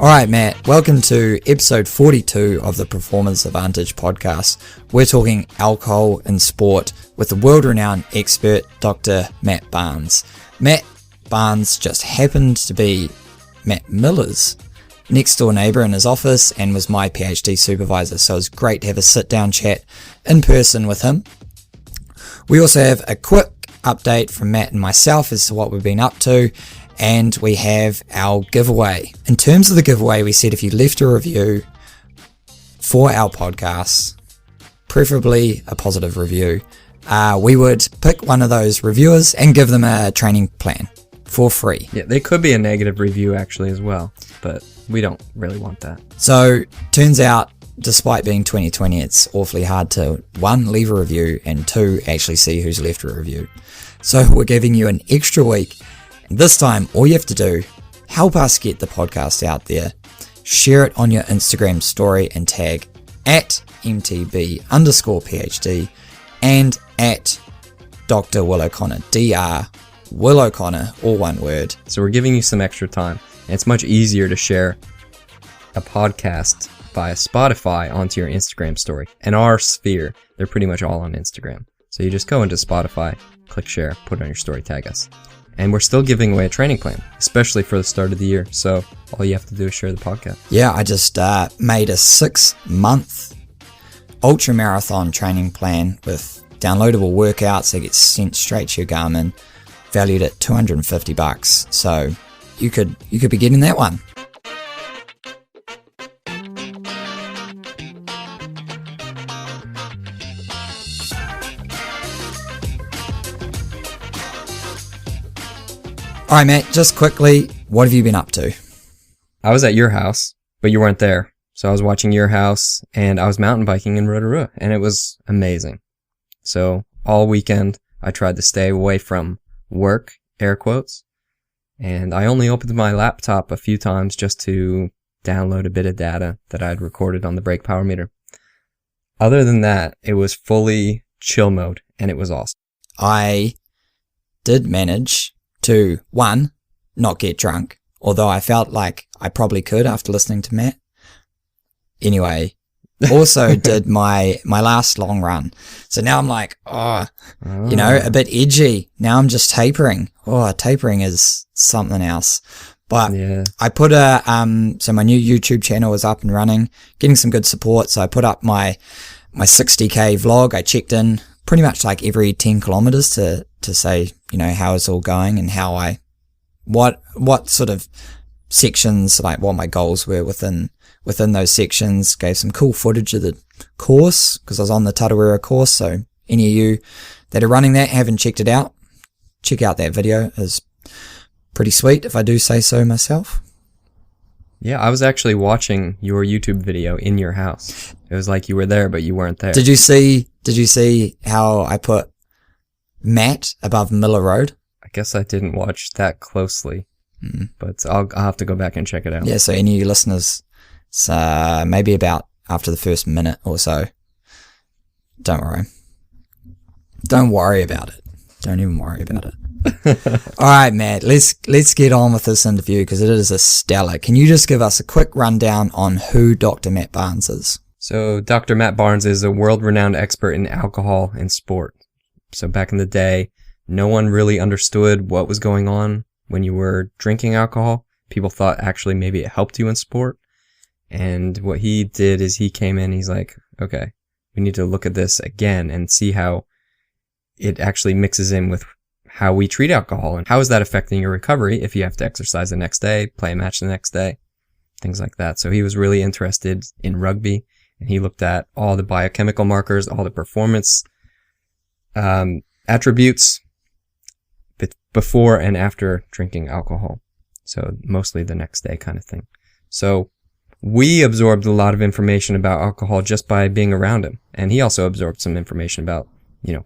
Alright, Matt, welcome to episode 42 of the Performance Advantage podcast. We're talking alcohol in sport with the world-renowned expert, Dr. Matt Barnes. Matt Barnes just happened to be Matt Miller's next door neighbour in his office and was my PhD supervisor, so it was great to have a sit-down chat in person with him. We also have a quick update from Matt and myself as to what we've been up to, and we have our giveaway. In terms of the giveaway, we said if you left a review for our podcast, preferably a positive review, we would pick one of those reviewers and give them a training plan for free. Yeah, they could be a negative review actually as well, but we don't really want that. So, turns out, despite being 2020, it's awfully hard to, one, leave a review, and two, actually see who's left a review. So, we're giving you an extra week. And this time, all you have to do, help us get the podcast out there, share it on your Instagram story and tag at MTB_PhD and at Dr. Will O'Connor, Dr. Will O'Connor, all one word. So we're giving you some extra time. And it's much easier to share a podcast via Spotify onto your Instagram story. And our sphere, they're pretty much all on Instagram. So you just go into Spotify, click share, put it on your story, tag us. And we're still giving away a training plan, especially for the start of the year. So all you have to do is share the podcast. Yeah, I just made a 6-month ultra marathon training plan with downloadable workouts that get sent straight to your Garmin, valued at $250. So you could be getting that one. Alright, Matt, just quickly, what have you been up to? I was at your house, but you weren't there. So I was watching your house, and I was mountain biking in Rotorua, and it was amazing. So all weekend, I tried to stay away from work, air quotes, and I only opened my laptop a few times just to download a bit of data that I'd recorded on the brake power meter. Other than that, it was fully chill mode, and it was awesome. I did manage to, one, not get drunk, although I felt like I probably could after listening to Matt. Anyway, also did my last long run. So now I'm like, a bit edgy. Now I'm just tapering. Tapering is something else. But yeah. I put so my new YouTube channel is up and running, getting some good support. So I put up my 60K vlog. I checked in pretty much like every 10 kilometers to say, how it's all going and how what sort of sections, like what my goals were within those sections. Gave some cool footage of the course because I was on the Tarawera course. So any of you that are running that, haven't checked it out, check out that video. It's pretty sweet if I do say so myself. Yeah, I was actually watching your YouTube video in your house. It was like you were there, but you weren't there. Did you see how I put Matt above Miller Road? I guess I didn't watch that closely, but I'll have to go back and check it out. Yeah, so any of you listeners, maybe about after the first minute or so, don't worry. Don't worry about it. Don't even worry about it. All right, Matt, let's get on with this interview because it is a stellar. Can you just give us a quick rundown on who Dr. Matt Barnes is? So Dr. Matt Barnes is a world-renowned expert in alcohol and sport. So back in the day, no one really understood what was going on when you were drinking alcohol. People thought actually maybe it helped you in sport. And what he did is he came in, he's like, okay, we need to look at this again and see how it actually mixes in with how we treat alcohol and how is that affecting your recovery if you have to exercise the next day, play a match the next day, things like that. So he was really interested in rugby, and he looked at all the biochemical markers, all the performance attributes before and after drinking alcohol. So mostly the next day kind of thing. So we absorbed a lot of information about alcohol just by being around him. And he also absorbed some information about,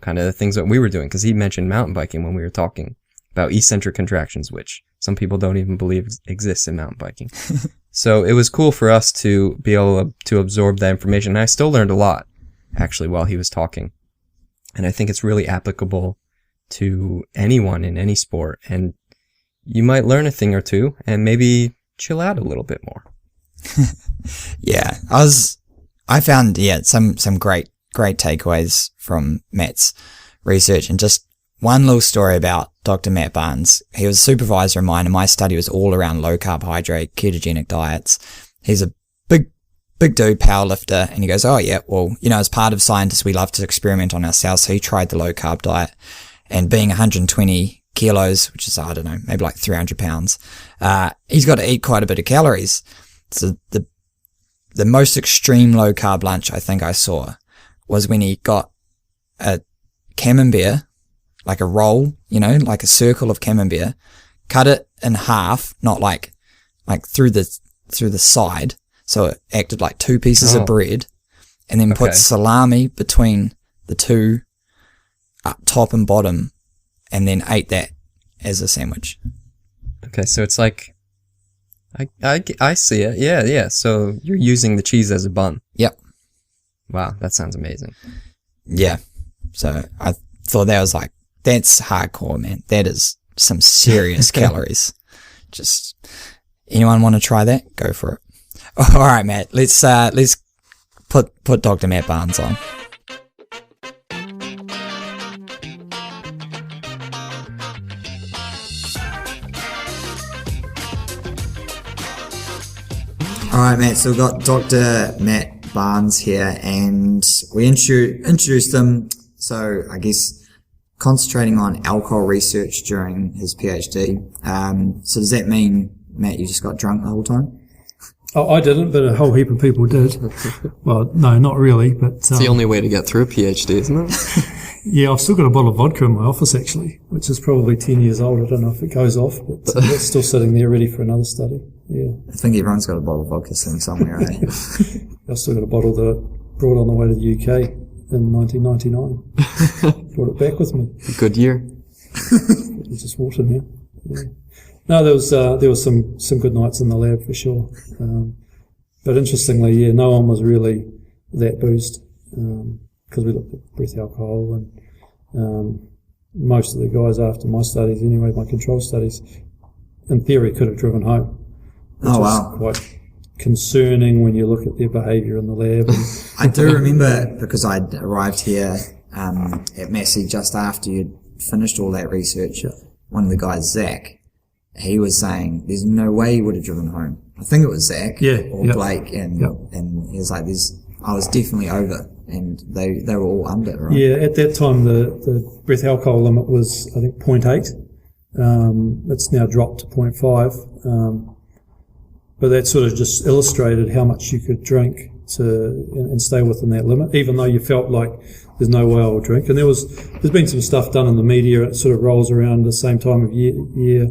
kind of the things that we were doing, because he mentioned mountain biking when we were talking about eccentric contractions, which some people don't even believe exists in mountain biking. So it was cool for us to be able to absorb that information. And I still learned a lot, actually, while he was talking. And I think it's really applicable to anyone in any sport. And you might learn a thing or two and maybe chill out a little bit more. Yeah, I found, some great takeaways from Matt's research, and just one little story about Dr. Matt Barnes. He was a supervisor of mine, and my study was all around low carbohydrate, ketogenic diets. He's a big dude, power lifter, and he goes, oh yeah, well, as part of scientists, we love to experiment on ourselves. So he tried the low carb diet, and being 120 kilos, which is, I don't know, maybe like 300 pounds, he's got to eat quite a bit of calories. So the most extreme low carb lunch I think I saw was when he got a camembert, like a roll, like a circle of camembert, cut it in half, not like through the side. So it acted like two pieces of bread, and then put salami between the two, top and bottom, and then ate that as a sandwich. Okay, so it's like, I see it. Yeah. So you're using the cheese as a bun. Yep. Wow, that sounds amazing. Yeah. So I thought that was like, that's hardcore, man. That is some serious calories. Just, anyone want to try that? Go for it. All right, Matt. Let's put Dr. Matt Barnes on. All right, Matt. So we've got Dr. Matt Barnes here, and we introduced him. So I guess concentrating on alcohol research during his PhD. So does that mean, Matt, you just got drunk the whole time? Oh, I didn't, but a whole heap of people did. Well, no, not really, but... It's the only way to get through a PhD, isn't it? Yeah, I've still got a bottle of vodka in my office, actually, which is probably 10 years old. I don't know if it goes off, but it's still sitting there ready for another study. Yeah. I think everyone's got a bottle of vodka sitting somewhere, eh? I've still got a bottle that I brought on the way to the UK in 1999. Brought it back with me. Good year. It's just water now. Yeah. No, there was some good nights in the lab for sure. But interestingly, yeah, no one was really that boozed, because we looked at breath alcohol, and most of the guys after my studies, anyway, my control studies, in theory could have driven home. Which is quite concerning when you look at their behaviour in the lab. I do remember, because I'd arrived here at Massey just after you'd finished all that research. One of the guys, Zach, he was saying there's no way he would have driven home. I think it was Zach or Blake, and he was like, I was definitely over, and they were all under, right? Yeah, at that time the breath alcohol limit was, I think, 0.8. It's now dropped to 0.5. But that sort of just illustrated how much you could drink and stay within that limit, even though you felt like there's no way I'll drink. And there's been some stuff done in the media. It sort of rolls around the same time of year.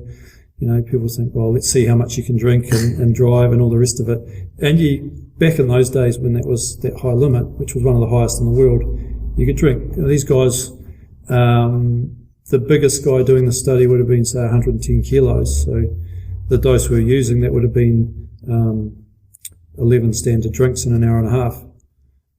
People think, well, let's see how much you can drink and drive and all the rest of it. And back in those days when that was that high limit, which was one of the highest in the world, you could drink. These guys, the biggest guy doing the study would have been, say, 110 kilos. So the dose we were using, that would have been 11 standard drinks in an hour and a half.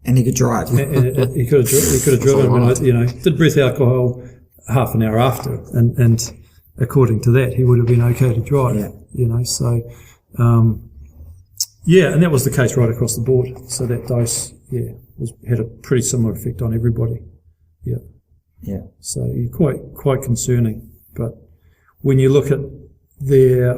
And he could drive. And he could have driven. When did breath alcohol half an hour after, and according to that, he would have been okay to drive. Yeah. So and that was the case right across the board. So that dose, had a pretty similar effect on everybody. Yeah. So quite concerning. But when you look at their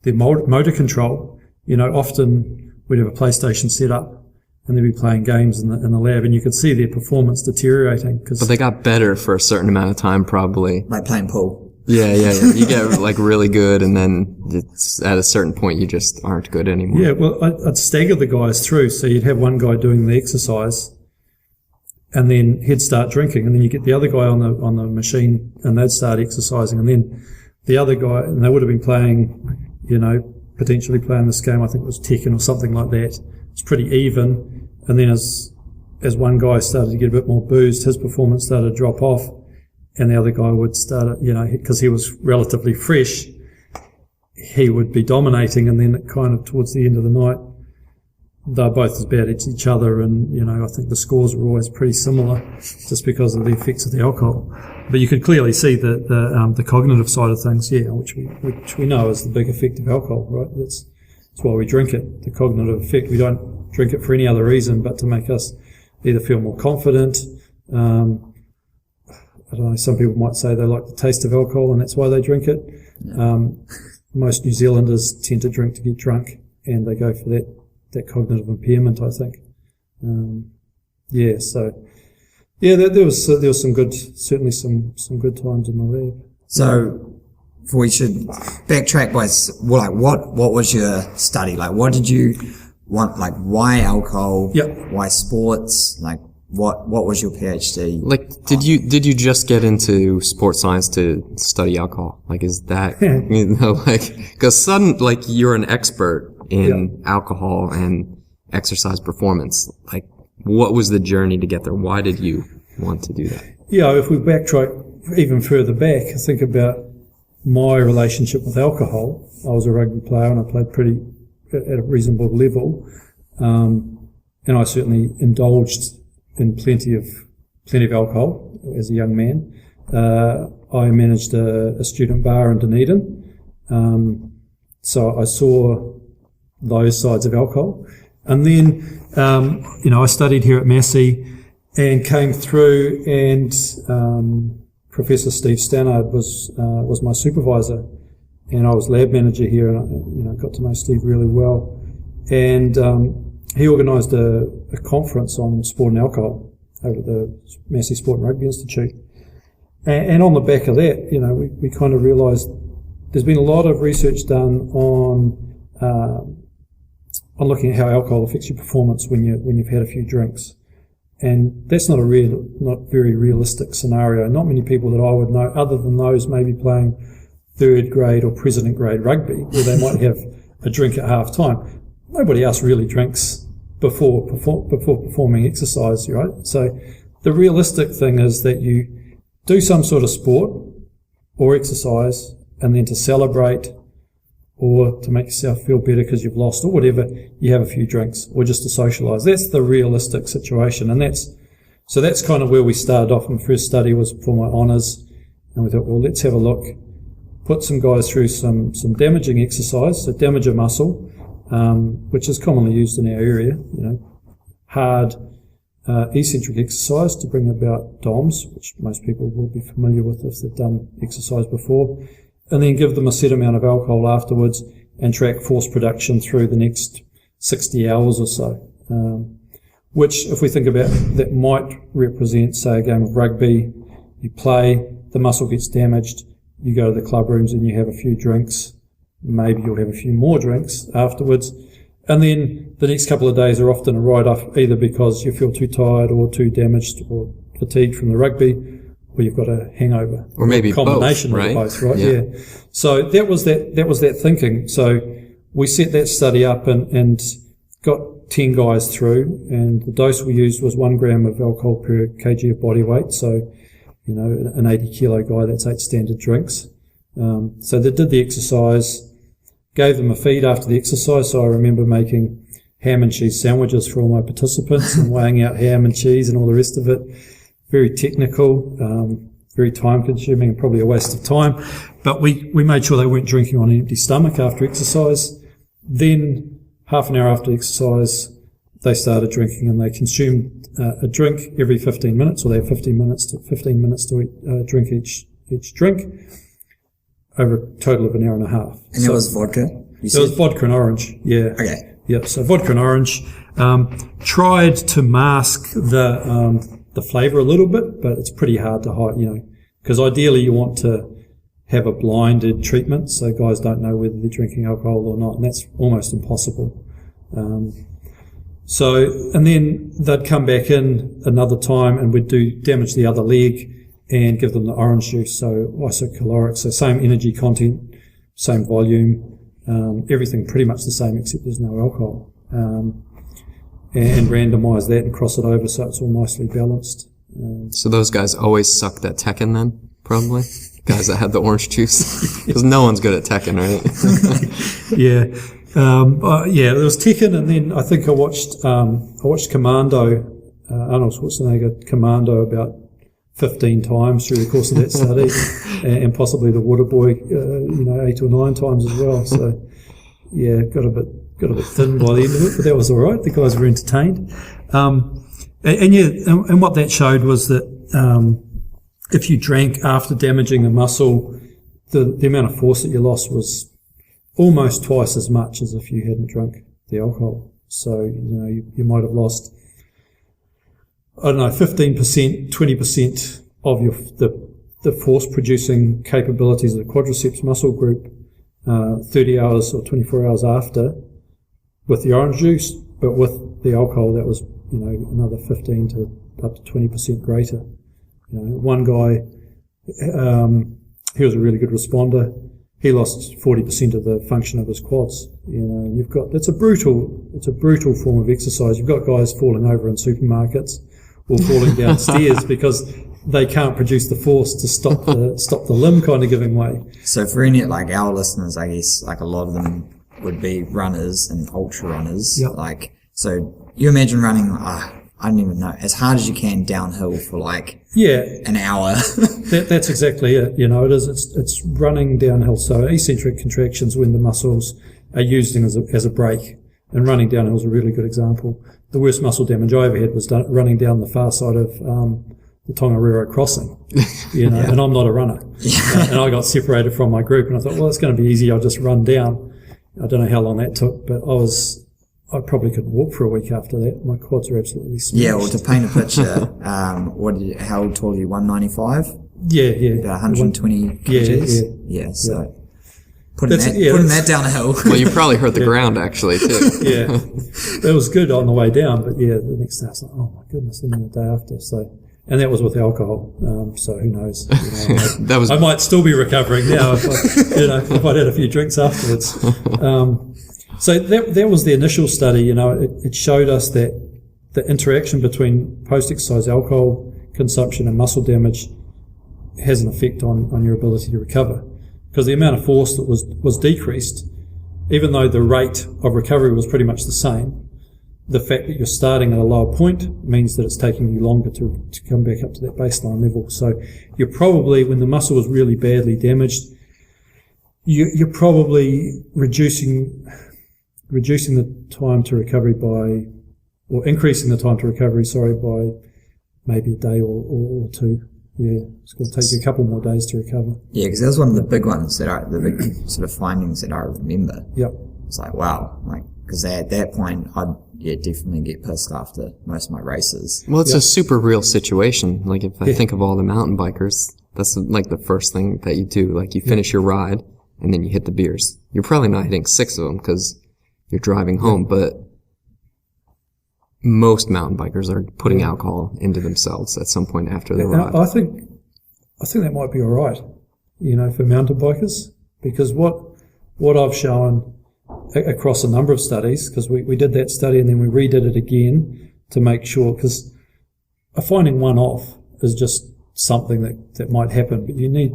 motor control, often we'd have a PlayStation set up and they'd be playing games in the lab, and you could see their performance deteriorating. But they got better for a certain amount of time, probably. Like playing pool. Yeah. You get like really good, and then it's at a certain point you just aren't good anymore. Yeah, well, I'd stagger the guys through. So you'd have one guy doing the exercise, and then he'd start drinking, and then you get the other guy on the machine, and they'd start exercising, and then the other guy, and they would have been playing, potentially playing this game. I think it was Tekken or something like that. It's pretty even. And then as one guy started to get a bit more boozed, his performance started to drop off, and the other guy would start, because he was relatively fresh, he would be dominating, and then it kind of towards the end of the night, they're both as bad as each other, and I think the scores were always pretty similar, just because of the effects of the alcohol. But you could clearly see the cognitive side of things, which we know is the big effect of alcohol, right? That's why we drink it. The cognitive effect. We don't drink it for any other reason but to make us either feel more confident. I don't know, some people might say they like the taste of alcohol and that's why they drink it. Most New Zealanders tend to drink to get drunk, and they go for that cognitive impairment, I think. There was some good, certainly some good times in the lab. So we should backtrack by, what was your study? Like, what did you want? Like, why alcohol? Yep. Why sports? Like, what was your PhD? Like, did you just get into sports science to study alcohol? Like, is that, cause you're an expert in alcohol and exercise performance. Like, what was the journey to get there? Why did you want to do that? Yeah, if we backtrack even further back, I think about my relationship with alcohol. I was a rugby player and I played at a reasonable level. And I certainly indulged in plenty of alcohol as a young man. I managed a student bar in Dunedin. So I saw those sides of alcohol. And then, I studied here at Massey and came through, and Professor Steve Stannard was my supervisor, and I was lab manager here, and I got to know Steve really well. And he organised a conference on sport and alcohol over at the Massey Sport and Rugby Institute. And on the back of that, we kind of realised there's been a lot of research done on looking at how alcohol affects your performance when you've had a few drinks. And that's not very realistic scenario. Not many people that I would know, other than those maybe playing third grade or president grade rugby, where they might have a drink at half time. Nobody else really drinks before performing exercise, right? So the realistic thing is that you do some sort of sport or exercise, and then to celebrate or to make yourself feel better because you've lost or whatever, you have a few drinks, or just to socialise. That's the realistic situation, and that's kind of where we started off. My first study was for my honours, and we thought, well, let's have a look, put some guys through some damaging exercise, so damage a muscle, which is commonly used in our area, hard eccentric exercise to bring about DOMs, which most people will be familiar with if they've done exercise before, and then give them a set amount of alcohol afterwards and track force production through the next 60 hours or so. Which, if we think about, that might represent, say, a game of rugby. You play, the muscle gets damaged, you go to the club rooms and you have a few drinks. Maybe you'll have a few more drinks afterwards. And then the next couple of days are often a write-off, either because you feel too tired or too damaged or fatigued from the rugby, or you've got a hangover, or maybe a combination both, right? of both, right? Yeah. So that was that thinking. So we set that study up and got 10 guys through, and the dose we used was 1 gram of alcohol per kg of body weight. So, an 80 kilo guy, that's 8 standard drinks. So they did the exercise, gave them a feed after the exercise. So I remember making ham and cheese sandwiches for all my participants and weighing out ham and cheese and all the rest of it. Very technical, very time consuming, and probably a waste of time. But we made sure they weren't drinking on an empty stomach after exercise. Then half an hour after exercise, they started drinking, and they consumed a drink every 15 minutes, or they had 15 minutes to drink each drink over a total of an hour and a half. And so it was vodka? It was vodka and orange, yeah. Okay. Yeah, so vodka and orange. Tried to mask the flavour a little bit, but it's pretty hard to hide, because ideally you want to have a blinded treatment, so guys don't know whether they're drinking alcohol or not, and that's almost impossible. And then they'd come back in another time and we'd do damage the other leg and give them the orange juice, so isocaloric, so same energy content, same volume, everything pretty much the same except there's no alcohol. And randomise that and cross it over so it's all nicely balanced. So those guys always sucked at Tekken then, probably? Guys that had the orange juice? Because no one's good at Tekken, right? Yeah. There was Tekken, and then I think I watched Commando, Arnold Schwarzenegger Commando about 15 times through the course of that study, and possibly the Waterboy, 8 or 9 times as well. So, yeah, got a got a bit thin by the end of it, but that was all right. The guys were entertained. And what that showed was that if you drank after damaging the muscle, the amount of force that you lost was almost twice as much as if you hadn't drunk the alcohol. So, you might have lost, 15%, 20% of the force-producing capabilities of the quadriceps muscle group 30 hours or 24 hours after with the orange juice, but with the alcohol that was, another 15 to up to 20% greater. One guy, he was a really good responder. He lost 40% of the function of his quads. It's a brutal form of exercise. You've got guys falling over in supermarkets or falling downstairs because they can't produce the force to stop the limb kind of giving way. So for any, like our listeners, I guess, like a lot of them would be runners and ultra runners. Yep. Like, so you imagine running, I don't even know, as hard as you can downhill for an hour. That's exactly it. It's running downhill. So eccentric contractions when the muscles are used as a brake, and running downhill is a really good example. The worst muscle damage I ever had was running down the far side of the Tongariro crossing, and I'm not a runner. And I got separated from my group, and I thought, well, it's going to be easy. I'll just run down. I don't know how long that took, but I probably couldn't walk for a week after that. My quads are absolutely smashed. Yeah, well, to paint a picture, how tall are you? 195? Yeah. About 120 kgs? Yeah, so putting that down a hill. Well, you probably hurt the ground, actually, too. Yeah. It was good on the way down, but the next day I was like, oh my goodness, and then the day after, and that was with alcohol, so who knows? I might still be recovering now if I'd had a few drinks afterwards. So that was the initial study. It showed us that the interaction between post-exercise alcohol consumption and muscle damage has an effect on your ability to recover, because the amount of force that was decreased, even though the rate of recovery was pretty much the same. The fact that you're starting at a lower point means that it's taking you longer to come back up to that baseline level. So you're probably, when the muscle was really badly damaged, you're probably reducing the time to recovery or increasing the time to recovery, by maybe a day or two. Yeah, it's going to take you a couple more days to recover. Yeah, because that was one of the big ones the big sort of findings that I remember. Yep. It's like, wow, because at that point, I'd definitely get pissed after most of my races. Well, it's a super real situation. Like, if I think of all the mountain bikers, that's like the first thing that you do. Like, you finish your ride and then you hit the beers. You're probably not hitting 6 of them because you're driving home, but most mountain bikers are putting alcohol into themselves at some point after the ride. I think that might be all right, for mountain bikers, because what I've shown across a number of studies, because we did that study and then we redid it again to make sure, because finding one off is just something that might happen, but you need,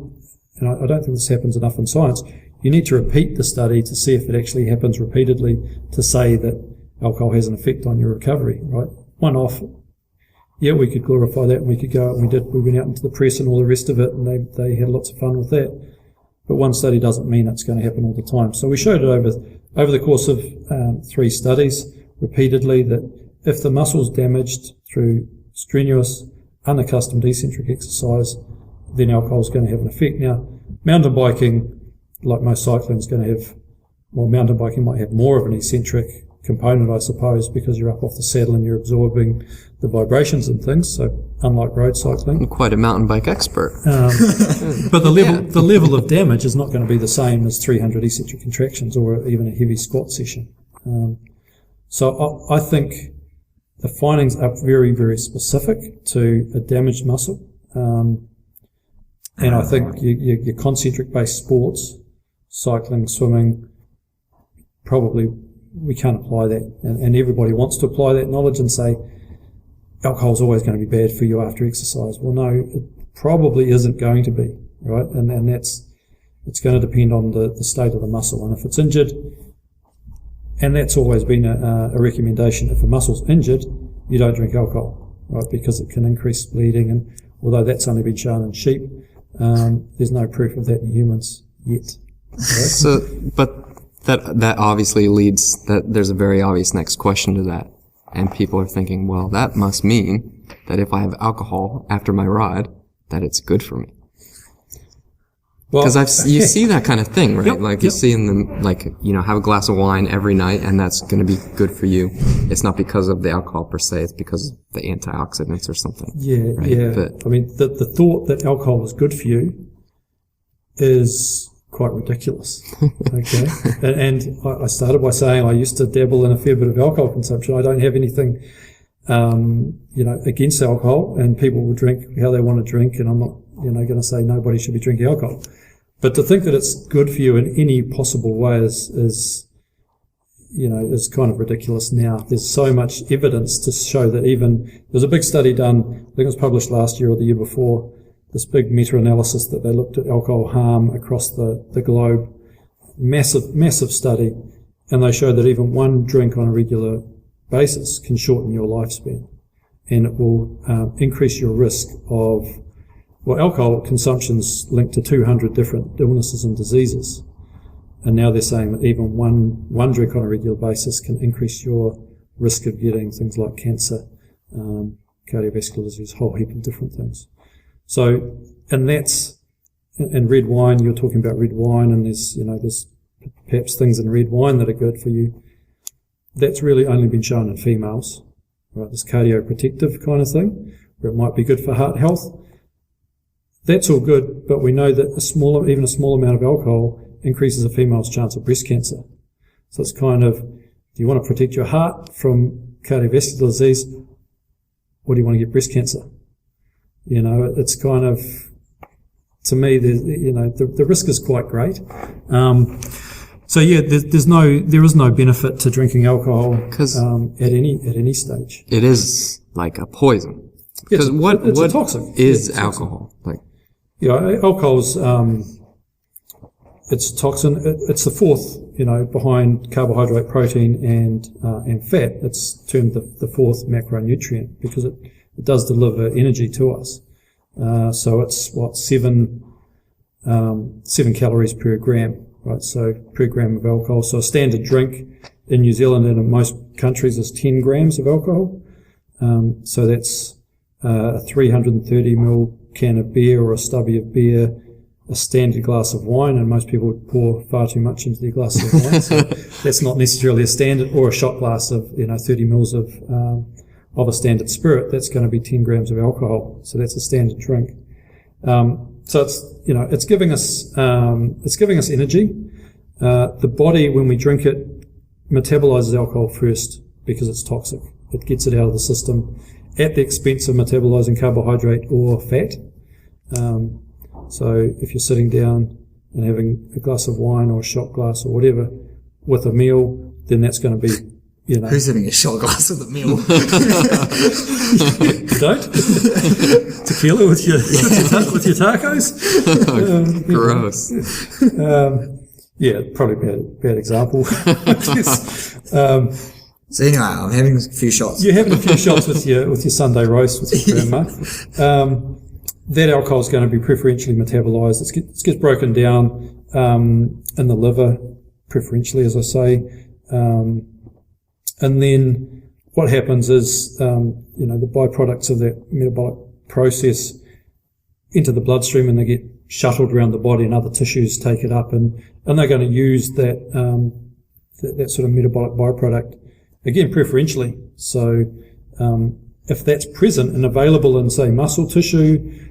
and I don't think this happens enough in science, you need to repeat the study to see if it actually happens repeatedly to say that alcohol has an effect on your recovery, right? One off, we could glorify that, and we could go out and we went out into the press and all the rest of it, and they had lots of fun with that. But one study doesn't mean it's going to happen all the time. So we showed it over the course of 3 studies repeatedly that if the muscle's damaged through strenuous, unaccustomed eccentric exercise, then alcohol is going to have an effect. Now, mountain biking, like most cycling, is going to have, mountain biking might have more of an eccentric component, I suppose, because you're up off the saddle and you're absorbing the vibrations and things. So unlike road cycling, I'm quite a mountain bike expert. But the level of damage is not going to be the same as 300 eccentric contractions or even a heavy squat session. So I think the findings are very, very specific to a damaged muscle. And I think your concentric-based sports, cycling, swimming, probably we can't apply that. And everybody wants to apply that knowledge and say, alcohol's always going to be bad for you after exercise. Well, no, it probably isn't going to be, right? And it's going to depend on the state of the muscle. And if it's injured, and that's always been a recommendation, if a muscle's injured, you don't drink alcohol, right? Because it can increase bleeding. And although that's only been shown in sheep, there's no proof of that in humans yet. Right? So, but That obviously leads, that there's a very obvious next question to that. And people are thinking, well, that must mean that if I have alcohol after my ride, that it's good for me. Because you see that kind of thing, right? Yep, You see in them, have a glass of wine every night, and that's going to be good for you. It's not because of the alcohol per se; it's because of the antioxidants or something. Yeah, right? yeah. But, I mean, the thought that alcohol is good for you is quite ridiculous. Okay, and I started by saying I used to dabble in a fair bit of alcohol consumption. I don't have anything, against alcohol, and people will drink how they want to drink, and I'm not, going to say nobody should be drinking alcohol. But to think that it's good for you in any possible way is kind of ridiculous now. There's so much evidence to show that there's a big study done, I think it was published last year or the year before, this big meta-analysis that they looked at alcohol harm across the globe. Massive study. And they showed that even one drink on a regular basis can shorten your lifespan. And it will increase your risk of, alcohol consumption's linked to 200 different illnesses and diseases. And now they're saying that even one drink on a regular basis can increase your risk of getting things like cancer, cardiovascular disease, a whole heap of different things. So, and red wine, you're talking about red wine, and there's perhaps things in red wine that are good for you. That's really only been shown in females, right? This cardioprotective kind of thing, where it might be good for heart health. That's all good, but we know that even a small amount of alcohol increases a female's chance of breast cancer. So it's kind of, do you want to protect your heart from cardiovascular disease, or do you want to get breast cancer? It's kind of, to me, the risk is quite great. So yeah, there is no benefit to drinking alcohol at any stage. It is like a poison. Because what a toxic. is alcohol? Alcohol's it's a toxin. It's the fourth, behind carbohydrate, protein, and fat. It's termed the fourth macronutrient because it does deliver energy to us. So it's 7 calories per gram, right? So per gram of alcohol. So a standard drink in New Zealand and in most countries is 10 grams of alcohol. So that's a 330 ml can of beer or a stubby of beer, a standard glass of wine, and most people would pour far too much into their glass of wine. So that's not necessarily a standard, or a shot glass of 30 mils of a standard spirit. That's going to be 10 grams of alcohol. So that's a standard drink. So it's giving us energy. The body, when we drink it, metabolizes alcohol first because it's toxic. It gets it out of the system at the expense of metabolizing carbohydrate or fat. So if you're sitting down and having a glass of wine or a shot glass or whatever with a meal, then that's going to be, Who's having a shot glass with a meal? You don't? Tequila with your tacos? Gross. Yeah, probably bad example. So anyway, I'm having a few shots. You're having a few shots with your Sunday roast with your grandma. That alcohol is going to be preferentially metabolized. It gets broken down in the liver, preferentially, as I say. And then what happens is, the byproducts of that metabolic process enter the bloodstream, and they get shuttled around the body, and other tissues take it up, and they're going to use that sort of metabolic byproduct, again, preferentially. So if that's present and available in, say, muscle tissue,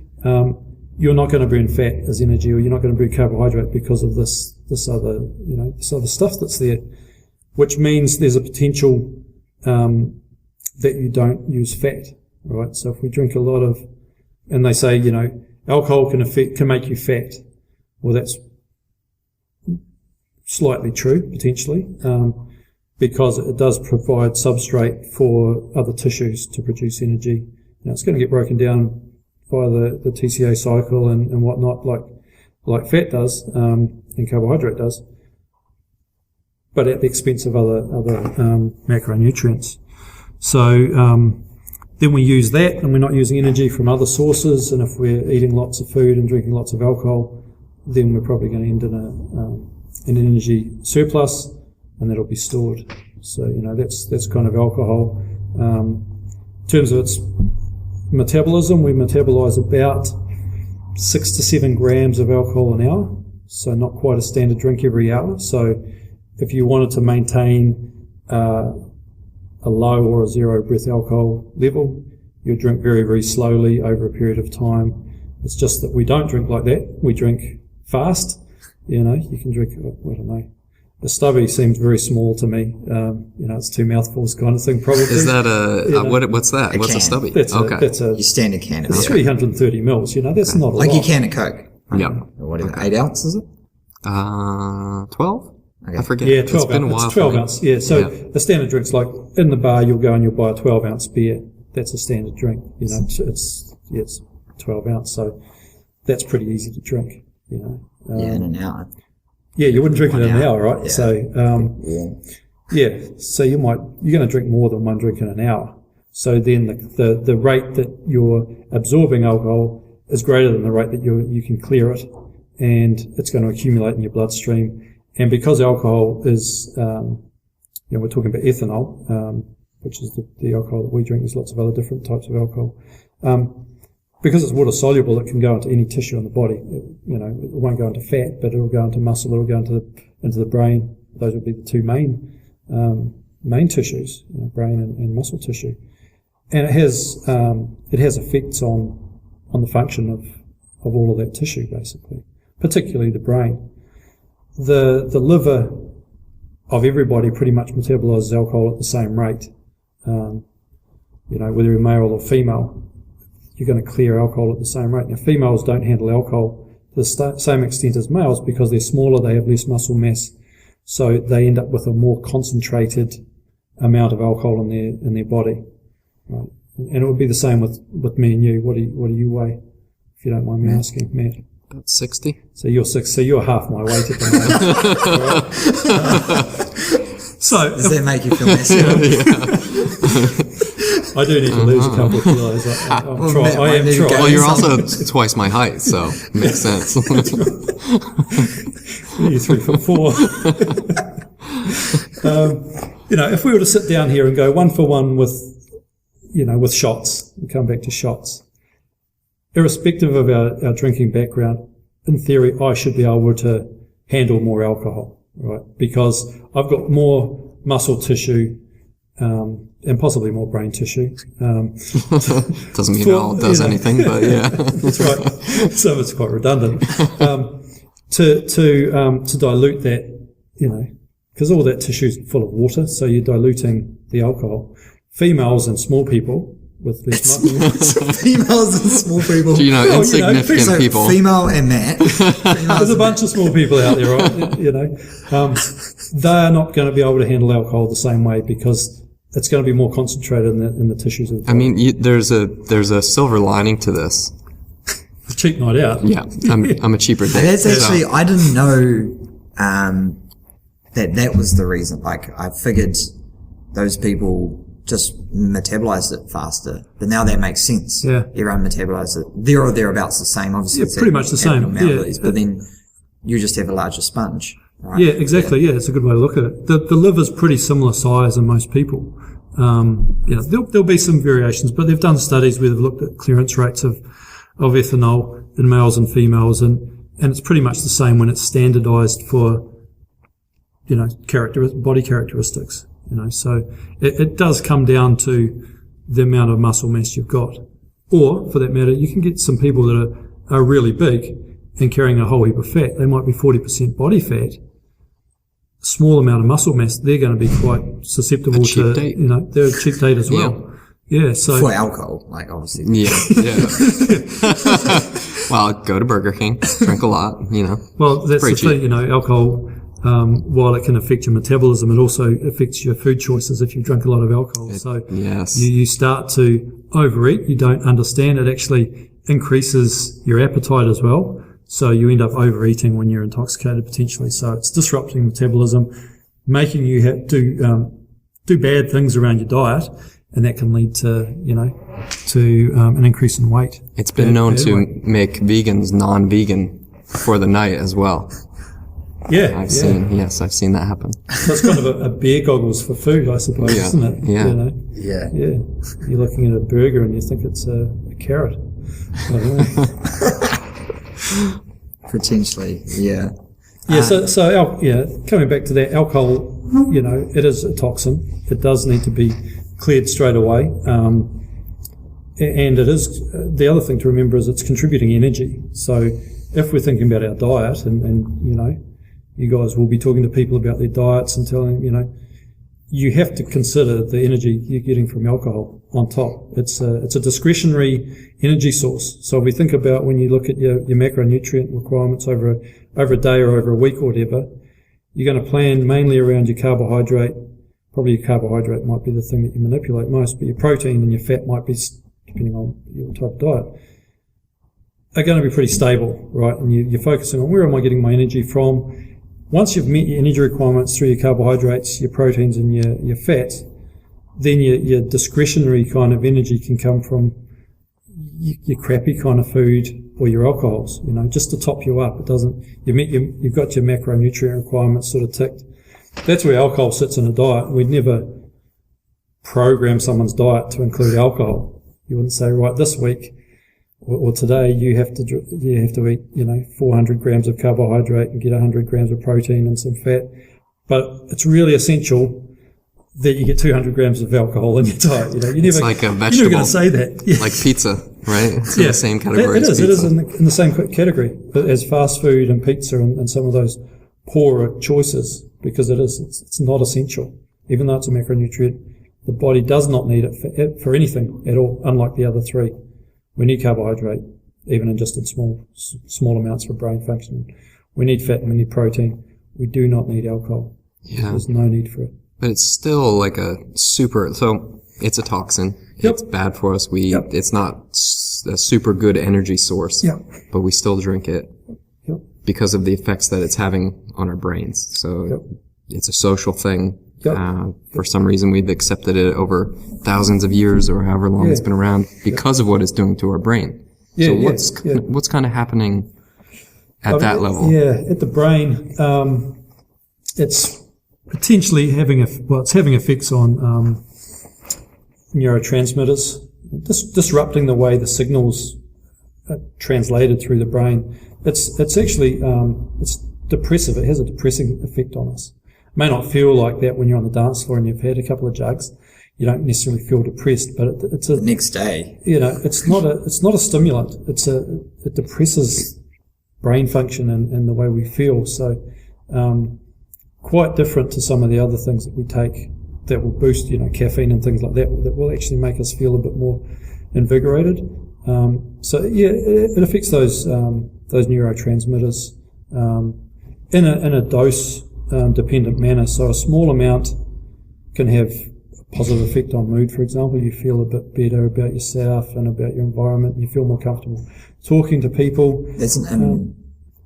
you're not going to burn fat as energy, or you're not going to burn carbohydrate because of this other stuff that's there, which means there's a potential that you don't use fat, right? So if we drink a lot of, and they say, alcohol can make you fat. Well, that's slightly true, potentially, because it does provide substrate for other tissues to produce energy. It's going to get broken down via the TCA cycle and whatnot, like fat does, and carbohydrate does, but at the expense of other macronutrients. So then we use that, and we're not using energy from other sources. And if we're eating lots of food and drinking lots of alcohol, then we're probably going to end in an energy surplus, and that'll be stored. So, that's kind of alcohol. In terms of its metabolism, we metabolize about 6 to 7 grams of alcohol an hour, so not quite a standard drink every hour. So if you wanted to maintain a low or a zero breath alcohol level, you drink very, very slowly over a period of time. It's just that we don't drink like that. We drink fast. You can drink, I don't know. The stubby seems very small to me. It's 2 mouthfuls kind of thing, probably. Is that what's that? What's a stubby? That's your standard can. It's 330 mils. That's not a lot. Like your can of Coke. Yeah. What is it? 8 ounces, is it? 12? Okay. I forget. Yeah, 12 It's been a while. It's 12 ounce. Yeah. So the standard drinks, like in the bar, you'll go and you'll buy a 12 ounce beer. That's a standard drink. It's 12 ounce. So that's pretty easy to drink. In an hour. Yeah, you wouldn't drink it in an hour, right? Yeah. So, so you're going to drink more than 1 drink in an hour. So then the rate that you're absorbing alcohol is greater than the rate that you can clear it, and it's going to accumulate in your bloodstream. And because alcohol is, we're talking about ethanol, which is the alcohol that we drink. There's lots of other different types of alcohol. Because it's water soluble, it can go into any tissue in the body. It won't go into fat, but it'll go into muscle. It'll go into the brain. Those would be the 2 main tissues, brain and muscle tissue. And it has effects on the function of all of that tissue, basically, particularly the brain. The liver of everybody pretty much metabolizes alcohol at the same rate. Whether you're male or female, you're going to clear alcohol at the same rate. Now, females don't handle alcohol to the same extent as males because they're smaller, they have less muscle mass, so they end up with a more concentrated amount of alcohol in their body. Right? And it would be the same with me and you. What do you weigh, if you don't mind me asking, Matt? About 60. So you're 6. So you're half my weight at the moment. So does that make you feel masculine? I do need to lose a couple of kilos. I'm trying. Well, you're also twice my height, so it makes sense. You're 3'4". If we were to sit down here and go 1 for 1 with shots, and come back to shots, irrespective of our drinking background, in theory, I should be able to handle more alcohol, right? Because I've got more muscle tissue, and possibly more brain tissue. Doesn't mean it all does anything, but yeah. That's right. So it's quite redundant. To dilute that, because all that tissue is full of water, so you're diluting the alcohol. Females and small people with less muscle. Females and small people. Insignificant people. Female and Matt. There's a bunch of small people out there, right? They're not going to be able to handle alcohol the same way because it's going to be more concentrated in the tissues of the body. I mean, there's a silver lining to this. It's a cheap night out. Yeah, I'm a cheaper date. That's actually, I didn't know that was the reason. Like, I figured those people just metabolized it faster, but now that makes sense. Yeah, everyone metabolizes it. There or thereabouts the same, obviously. Yeah, pretty much the same. But then you just have a larger sponge. Right? Yeah, exactly. Yeah, it's a good way to look at it. The liver's pretty similar size in most people. There'll be some variations, but they've done studies where they've looked at clearance rates of ethanol in males and females, and it's pretty much the same when it's standardized for body characteristics. So it does come down to the amount of muscle mass you've got. Or, for that matter, you can get some people that are really big and carrying a whole heap of fat. They might be 40% body fat, small amount of muscle mass. They're going to be quite susceptible to, they're a cheap date as well. Yeah, so. For alcohol, like, obviously. Yeah. Well, go to Burger King, drink a lot, Well, that's the thing, alcohol, while it can affect your metabolism, it also affects your food choices if you drink a lot of alcohol. You start to overeat. You don't understand. It actually increases your appetite as well. So you end up overeating when you're intoxicated potentially. So it's disrupting metabolism, making you do bad things around your diet, and that can lead to an increase in weight. It's been known to make vegans non-vegan for the night as well. Yeah, I've seen that happen. So it's kind of a bear goggles for food, I suppose, isn't it? Yeah. You know? Yeah. Yeah. You're looking at a burger and you think it's a carrot. I don't know. Potentially, yeah. Yeah, coming back to that, alcohol, it is a toxin. It does need to be cleared straight away. And it is, the other thing to remember is it's contributing energy. So if we're thinking about our diet and you guys will be talking to people about their diets and telling them, you have to consider the energy you're getting from alcohol on top. It's a discretionary energy source. So if we think about when you look at your macronutrient requirements over a day or over a week or whatever, you're going to plan mainly around your carbohydrate. Probably your carbohydrate might be the thing that you manipulate most, but your protein and your fat might be, depending on your type of diet, are going to be pretty stable, right? And you're focusing on where am I getting my energy from. Once you've met your energy requirements through your carbohydrates, your proteins and your fats, then your discretionary kind of energy can come from your crappy kind of food or your alcohols, just to top you up. It doesn't, you've got your macronutrient requirements sort of ticked. That's where alcohol sits in a diet. We'd never program someone's diet to include alcohol. You wouldn't say, right, this week or today you have to eat 400 grams of carbohydrate and get 100 grams of protein and some fat. But it's really essential that you get 200 grams of alcohol in your diet. It's like a vegetable. You're never going to say that. Yeah. Like pizza, right? It's in the same category as pizza. It is in the same category as fast food and pizza and some of those poorer choices, because it's not essential. Even though it's a macronutrient, the body does not need it for anything at all, unlike the other three. We need carbohydrate, even in small amounts for brain function. We need fat and we need protein. We do not need alcohol. Yeah. There's no need for it. But it's still like so it's a toxin. Yep. It's bad for us. It's not a super good energy source, but we still drink it because of the effects that it's having on our brains. So it's a social thing. For some reason, we've accepted it over thousands of years or however long it's been around because of what it's doing to our brain. So what's kind of happening at that level? Yeah, at the brain, it's potentially having effects on neurotransmitters, disrupting the way the signals are translated through the brain. It's actually it's depressive. It has a depressing effect on us. It may not feel like that when you're on the dance floor and you've had a couple of jugs. You don't necessarily feel depressed, but it's the next day. It's not a stimulant. It depresses brain function and the way we feel. So quite different to some of the other things that we take that will boost, caffeine and things like that will actually make us feel a bit more invigorated. It affects those neurotransmitters in a dose dependent manner. So a small amount can have a positive effect on mood. For example, you feel a bit better about yourself and about your environment, and you feel more comfortable talking to people. There's an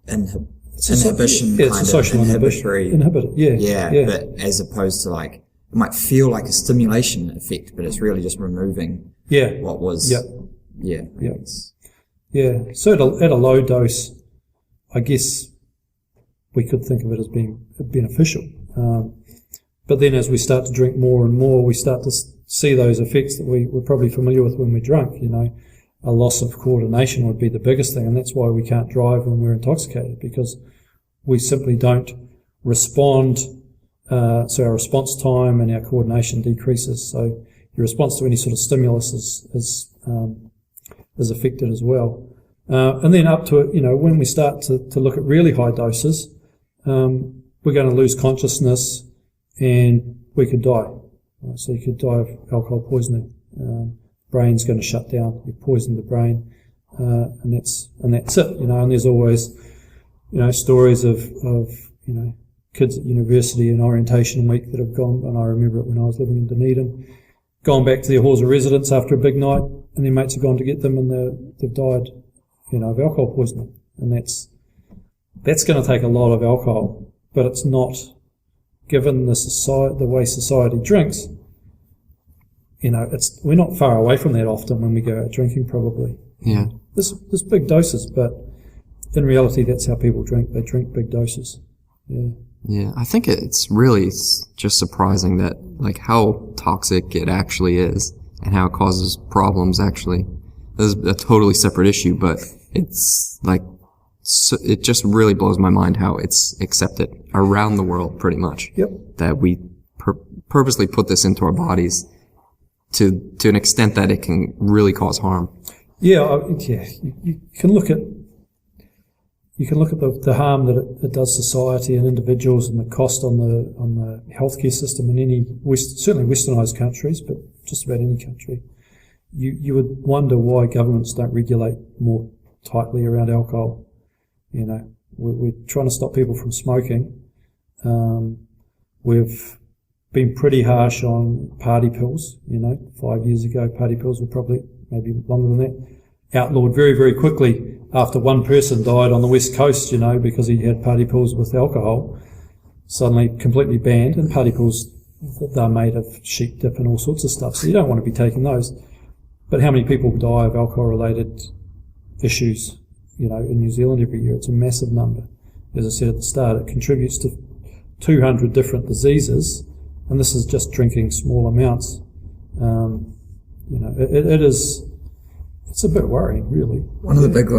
inhibition, it's a social inhibitory. But as opposed to it might feel like a stimulation effect, but it's really just removing what was. So at a low dose, I guess we could think of it as being beneficial. But then as we start to drink more and more, we start to see those effects that we're probably familiar with when we're drunk. A loss of coordination would be the biggest thing, and that's why we can't drive when we're intoxicated, because we simply don't respond. So our response time and our coordination decreases. So your response to any sort of stimulus is affected as well. And then up to it, when we start to look at really high doses, we're going to lose consciousness and we could die. Right? So you could die of alcohol poisoning. Brain's going to shut down. You've poisoned the brain, and that's it. And there's always, stories of kids at university and orientation week that have gone, and I remember it when I was living in Dunedin, gone back to their halls of residence after a big night, and their mates have gone to get them, and they've died, of alcohol poisoning. And that's going to take a lot of alcohol, but it's not, given the way society drinks. We're not far away from that often when we go out drinking, probably. Yeah. There's big doses, but in reality, that's how people drink. They drink big doses. Yeah, I think it's really just surprising that, like, how toxic it actually is and how it causes problems, actually. This is a totally separate issue, but it's, like, it just really blows my mind how it's accepted around the world, pretty much. Yep. That we purposely put this into our bodies to an extent that it can really cause harm. Yeah, you can look at the harm that it does society and individuals, and the cost on the healthcare system in any certainly westernised countries, but just about any country. You would wonder why governments don't regulate more tightly around alcohol. You know, we're trying to stop people from smoking. We've been pretty harsh on party pills. 5 years ago, party pills were probably maybe longer than that, outlawed very, very quickly after one person died on the West Coast, because he had party pills with alcohol. Suddenly completely banned, and party pills, they're made of sheep dip and all sorts of stuff, so you don't want to be taking those. But how many people die of alcohol-related issues, in New Zealand every year? It's a massive number. As I said at the start, it contributes to 200 different diseases, and this is just drinking small amounts. It's a bit worrying, really. One of the big,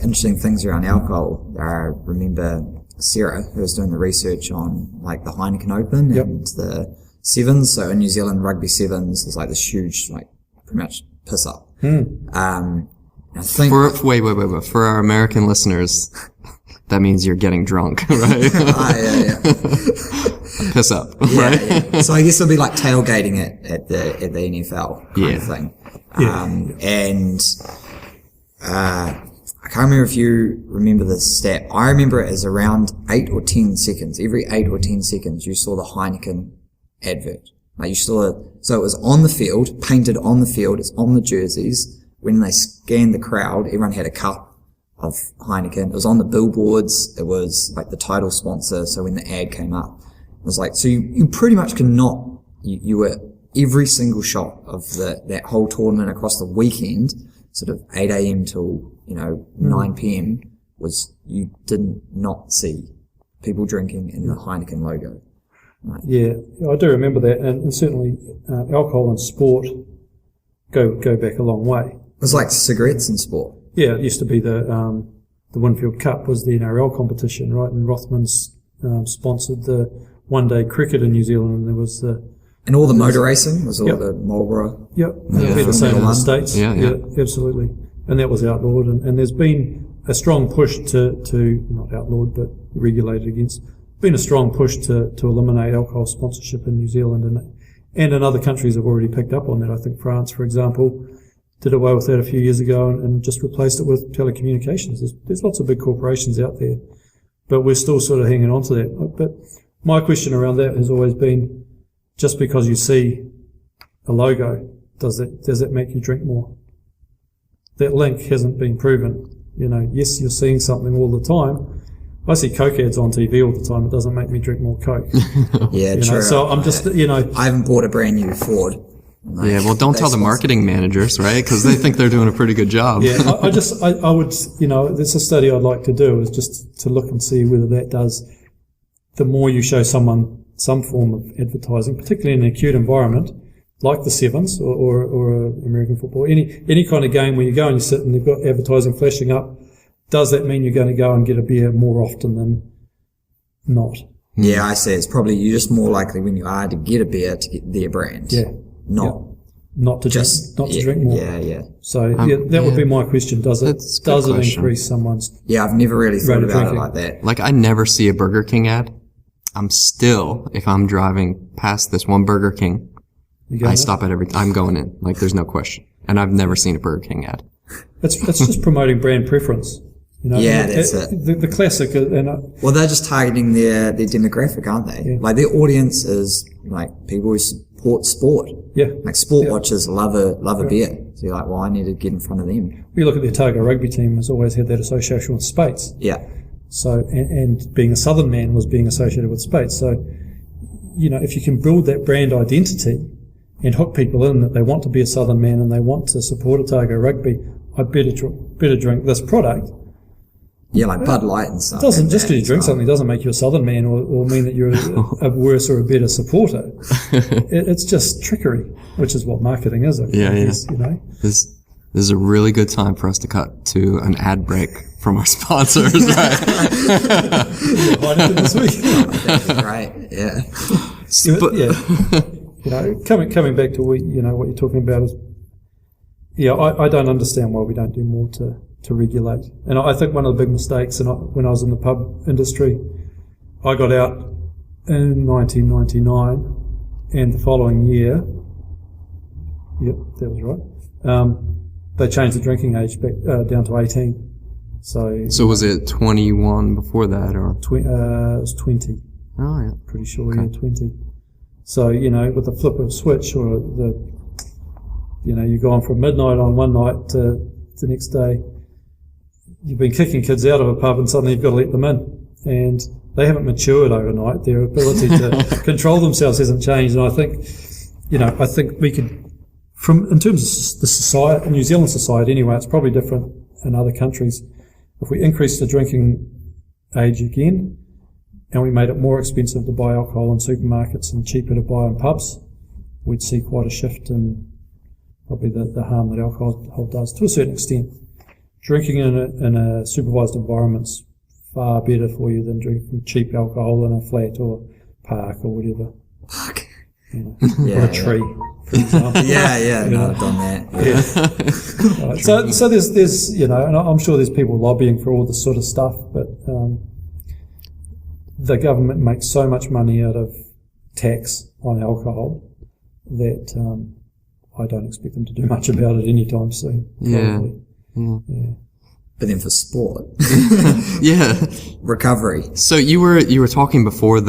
interesting things around alcohol, I remember Sarah, who was doing the research on, the Heineken Open and the sevens. So in New Zealand, rugby sevens is this huge, pretty much piss up. I think wait. For our American listeners, that means you're getting drunk, right? yeah. Piss up, yeah, right? Yeah. So I guess it'll be like tailgating it at the NFL kind of thing. I can't remember if you remember this stat. I remember it as around 8 or 10 seconds. Every 8 or 10 seconds, you saw the Heineken advert. You saw it. So it was on the field, painted on the field. It's on the jerseys. When they scanned the crowd, everyone had a cup of Heineken. It was on the billboards. It was the title sponsor. So when the ad came up, it was so you pretty much cannot, you were every single shot of that whole tournament across the weekend, sort of 8 a.m. till, 9 p.m. you did not see people drinking in the Heineken logo. Right. Yeah, I do remember that, and certainly alcohol and sport go back a long way. It was like cigarettes in sport. Yeah, it used to be the Winfield Cup was the NRL competition, right? And Rothmans sponsored the one-day cricket in New Zealand, and there was and all the motor racing was all the Marlboro. Yep, it'll be the same in the States. Yeah, absolutely. And that was outlawed, and there's been a strong push to not outlawed but regulated against. Been a strong push to eliminate alcohol sponsorship in New Zealand, and in other countries have already picked up on that. I think France, for example, did away with that a few years ago and just replaced it with telecommunications. There's lots of big corporations out there, but we're still sort of hanging on to that. But my question around that has always been, just because you see a logo, does that make you drink more? That link hasn't been proven. Yes, you're seeing something all the time. I see Coke ads on TV all the time. It doesn't make me drink more Coke. Yeah, true. So I'm just, I haven't bought a brand new Ford. Don't tell the marketing managers, right? Because they think they're doing a pretty good job. Yeah, I would, there's a study I'd like to do is just to look and see whether that does. The more you show someone some form of advertising, particularly in an acute environment, like the Sevens or American football, any kind of game where you go and you sit and they've got advertising flashing up, does that mean you're going to go and get a beer more often than not? Yeah, I see. It's probably you're just more likely when you are to get a beer to get their brand. Yeah. Not to drink more. Yeah. So that would be my question. Does it increase someone's? Yeah, I've never really thought about it like that. I never see a Burger King ad. I'm still, if I'm driving past this one Burger King, I stop at I'm going in. There's no question. And I've never seen a Burger King ad. It's just promoting brand preference. Yeah, that's it. The classic. Well, they're just targeting their demographic, aren't they? Yeah. Their audience is people who support sport. Yeah. Sport watchers love a beer. So you're I need to get in front of them. We look at the Otago rugby team has always had that association with Spates. Yeah. So, and being a Southern man was being associated with Spates. So, if you can build that brand identity and hook people in that they want to be a Southern man and they want to support Otago rugby, I better drink this product. Yeah, like Bud Light and stuff. Doesn't just because you drink something doesn't make you a Southern man or mean that you're a worse or a better supporter. It's just trickery, which is what marketing is. I guess, you know. This is a really good time for us to cut to an ad break from our sponsors, right? This week. That's right. Yeah. You know, coming back to what you're talking about is, I don't understand why we don't do more to regulate. And I think one of the big mistakes, when I was in the pub industry, I got out in 1999, and the following year, yep, that was right. They changed the drinking age back down to 18. So was it 21 before that, or? It was 20. Oh, yeah. Pretty sure, okay. 20. So, with the flip of a switch, or you've gone from midnight on one night to the next day, you've been kicking kids out of a pub and suddenly you've got to let them in. And they haven't matured overnight. Their ability to control themselves hasn't changed. And I think we could, in terms of the society, New Zealand society anyway, it's probably different in other countries. If we increase the drinking age again, and we made it more expensive to buy alcohol in supermarkets and cheaper to buy in pubs, we'd see quite a shift in probably the harm that alcohol does to a certain extent. Drinking in a supervised environment's far better for you than drinking cheap alcohol in a flat or park or whatever. Park. Or a tree, for example. No, I've done that. Yeah. Right. So there's and I'm sure there's people lobbying for all this sort of stuff, but the government makes so much money out of tax on alcohol that I don't expect them to do much about it anytime soon. Yeah. But then for sport, recovery. So you were talking before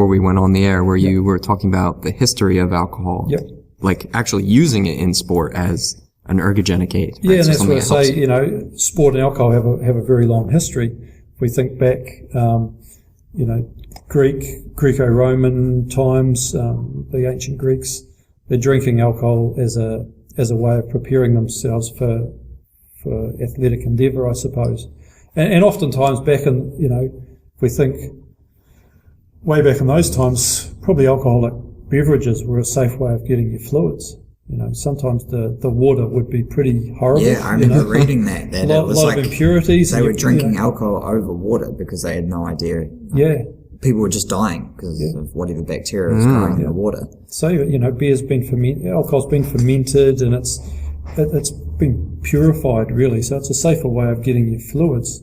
we went on the air, where you were talking about the history of alcohol. Yep. Like actually using it in sport as an ergogenic aid. Right? Yeah, and that's what I say. Sport and alcohol have a very long history. If we think back, Greco-Roman times, the ancient Greeks, they're drinking alcohol as a way of preparing themselves for athletic endeavour, I suppose. And oftentimes back in, if we think way back in those times, probably alcoholic beverages were a safe way of getting your fluids. Sometimes the water would be pretty horrible. Yeah, I remember reading that. A lot of impurities. They were drinking alcohol over water because they had no idea. Yeah. People were just dying because of whatever bacteria was growing in the water. So, beer's been alcohol's been fermented, and it's been purified, really. So it's a safer way of getting your fluids.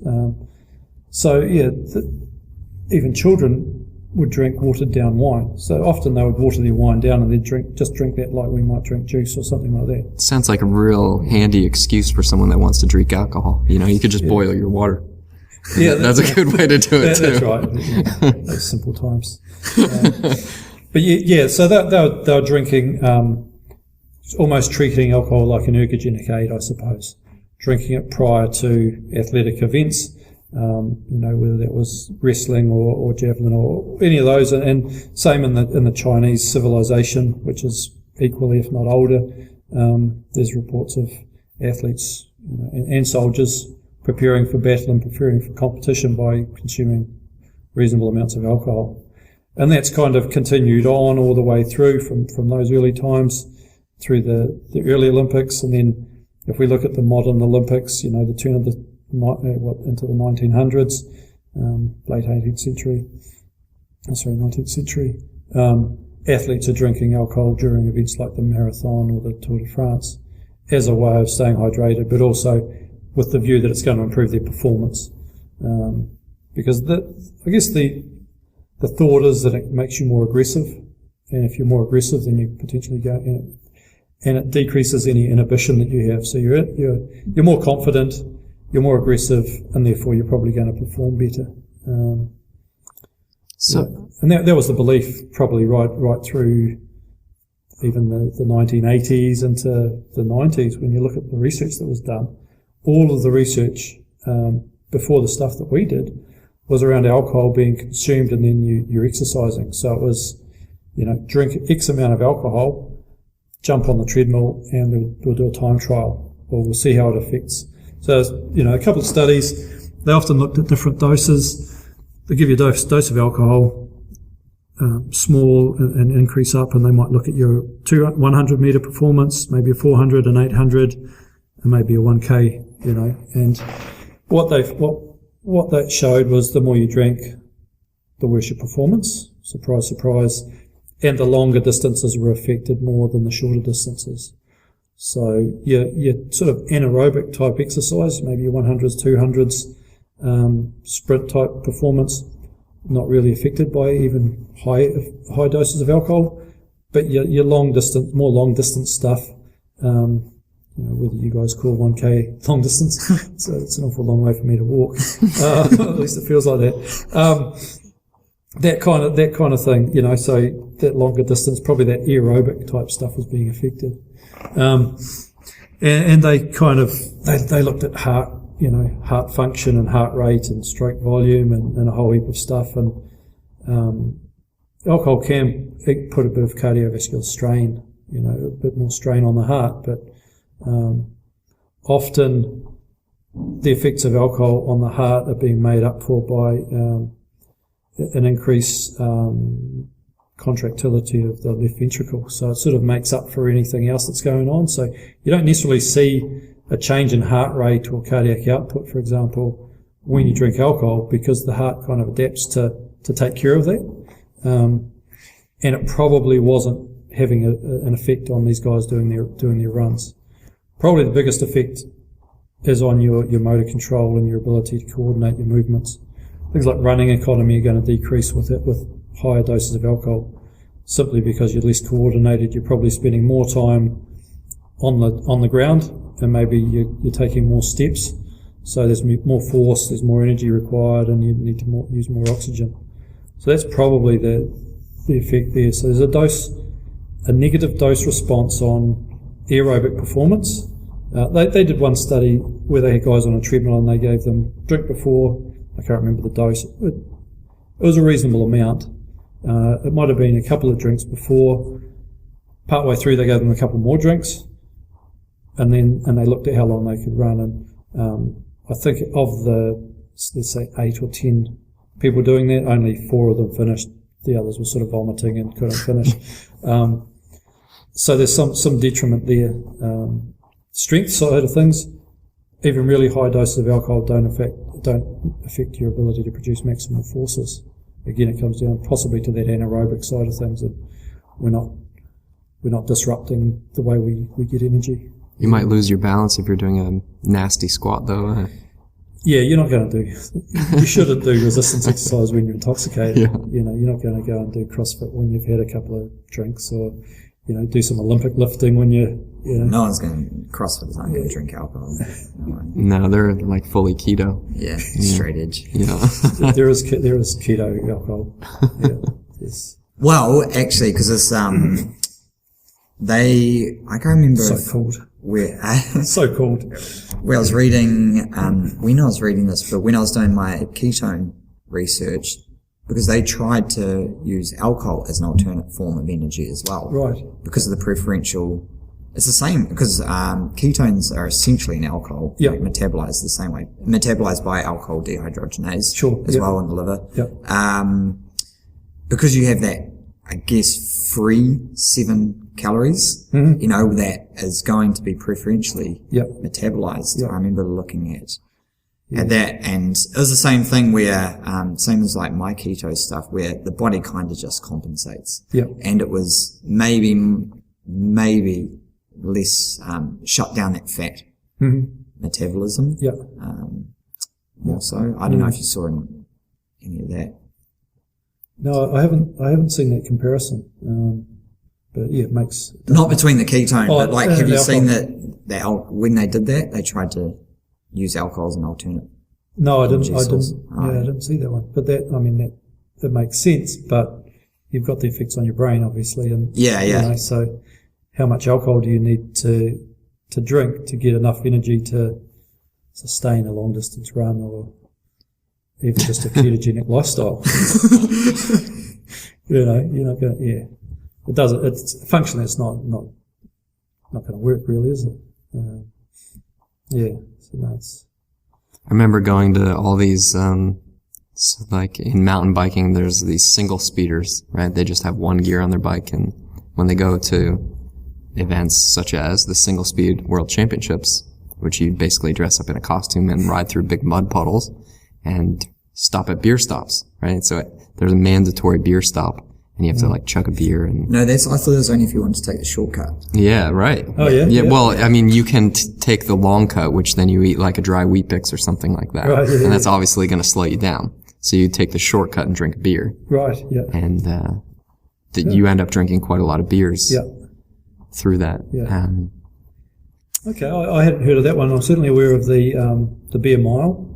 Even children would drink watered down wine. So often they would water their wine down and then drink that like we might drink juice or something like that. Sounds like a real handy excuse for someone that wants to drink alcohol. You could just boil your water. Yeah, that's a good way to do it too. That's right. Those simple times. So they were drinking, almost treating alcohol like an ergogenic aid, I suppose. Drinking it prior to athletic events, whether that was wrestling or javelin or any of those, and same in the Chinese civilization, which is equally, if not older. There's reports of athletes and soldiers preparing for battle and preparing for competition by consuming reasonable amounts of alcohol. And that's kind of continued on all the way through from those early times through the early Olympics. And then if we look at the modern Olympics, the turn of into the 1900s, late 19th century, athletes are drinking alcohol during events like the marathon or the Tour de France as a way of staying hydrated, but also with the view that it's going to improve their performance. Because I guess the thought is that it makes you more aggressive, and if you're more aggressive, then you potentially go in it, and it decreases any inhibition that you have. So you're more confident, you're more aggressive, and therefore you're probably going to perform better. And that was the belief probably right through even the 1980s into the 90s. When you look at the research that was done, all of the research before the stuff that we did was around alcohol being consumed and then you're exercising. So it was, drink X amount of alcohol, jump on the treadmill, and we'll do a time trial, or we'll see how it affects. So, a couple of studies, they often looked at different doses. They give you a dose of alcohol, small and increase up, and they might look at your 100 meter performance, maybe a 400, an 800, and maybe a 1K, and what that showed was the more you drank, the worse your performance. Surprise, surprise. And the longer distances were affected more than the shorter distances. So your sort of anaerobic type exercise, maybe your 100s, 200s, sprint type performance, not really affected by even high doses of alcohol. But your more long distance stuff, whether you guys call 1K long distance, so it's an awful long way for me to walk. At least it feels like that. That kind of thing, so that longer distance, probably that aerobic type stuff was being affected. And they looked at heart function and heart rate and stroke volume and a whole heap of stuff. And, alcohol can put a bit of cardiovascular strain, a bit more strain on the heart, but, often the effects of alcohol on the heart are being made up for by, an increased contractility of the left ventricle. So it sort of makes up for anything else that's going on. So you don't necessarily see a change in heart rate or cardiac output, for example, when you drink alcohol, because the heart kind of adapts to take care of that. And it probably wasn't having an effect on these guys doing their runs. Probably the biggest effect is on your motor control and your ability to coordinate your movements. Things like running economy are going to decrease with higher doses of alcohol, simply because you're less coordinated. You're probably spending more time on the ground, and maybe you're taking more steps. So there's more force, there's more energy required, and you need to use more oxygen. So that's probably the effect there. So there's a negative dose response on aerobic performance. They did one study where they had guys on a treadmill and they gave them drink before. I can't remember the dose. It was a reasonable amount. It might have been a couple of drinks before. Partway through, they gave them a couple more drinks, and they looked at how long they could run. And I think of the, let's say, 8 or 10 people doing that, only 4 of them finished. The others were sort of vomiting and couldn't finish. So there's some detriment there. Strength side of things, even really high doses of alcohol don't affect your ability to produce maximal forces. Again, it comes down possibly to that anaerobic side of things, that we're not disrupting the way we get energy. You might lose your balance if you're doing a nasty squat, though. Yeah, you're not going to you shouldn't do resistance exercise when you're intoxicated. Yeah. You're not going to go and do CrossFit when you've had a couple of drinks, or, do some Olympic lifting when No one's going to, CrossFitters aren't going to drink alcohol. No, they're like fully keto. Yeah, straight edge. Yeah. There is keto alcohol. Yeah. Yes. Well, actually, because it's, I can't remember. So called. Where, So called. where I was reading, when I was reading this, but when I was doing my ketone research, because they tried to use alcohol as an alternate form of energy as well. Right. Because of the preferential, it's the same, because ketones are essentially an alcohol. Yep. Like metabolized the same way. Metabolized by alcohol dehydrogenase. Sure. As Yep. well in the liver. Yep. Because you have that, I guess, free 7 calories, Mm-hmm. that is going to be preferentially Yep. metabolized. Yep. I remember looking at that, and it was the same thing where, same as like my keto stuff, where the body kind of just compensates. Yep. And it was maybe less, shut down that fat metabolism. Yep. More so. I don't know if you saw any of that. No, I haven't seen that comparison. But yeah, it makes Not between the ketone, but like, have you alcohol. seen that when they did that, they tried to use alcohol as an alternate? No, I didn't. energy source? Yeah, I didn't see that one. But that makes sense. But you've got the effects on your brain, obviously, and Yeah. so, how much alcohol do you need to drink to get enough energy to sustain a long distance run, or even just a ketogenic lifestyle? You're not going to. Yeah, it doesn't. It's functionally, it's not going to work, really, is it? Yeah. So I remember going to all these, like in mountain biking, there's these single speeders, right? They just have one gear on their bike, and when they go to events such as the Single Speed World Championships, which you basically dress up in a costume and ride through big mud puddles and stop at beer stops, right? So there's a mandatory beer stop, and you have to like chug a beer and... No, I thought it was only if you wanted to take the shortcut. Yeah, right. Oh, yeah? Yeah, well, I mean, you can take the long cut, which then you eat like a dry Wheat Bix or something like that. Right, yeah, and that's obviously going to slow you down. So you take the shortcut and drink a beer. Right, yeah. And you end up drinking quite a lot of beers through that. Yeah. Okay, I hadn't heard of that one. I'm certainly aware of the beer mile.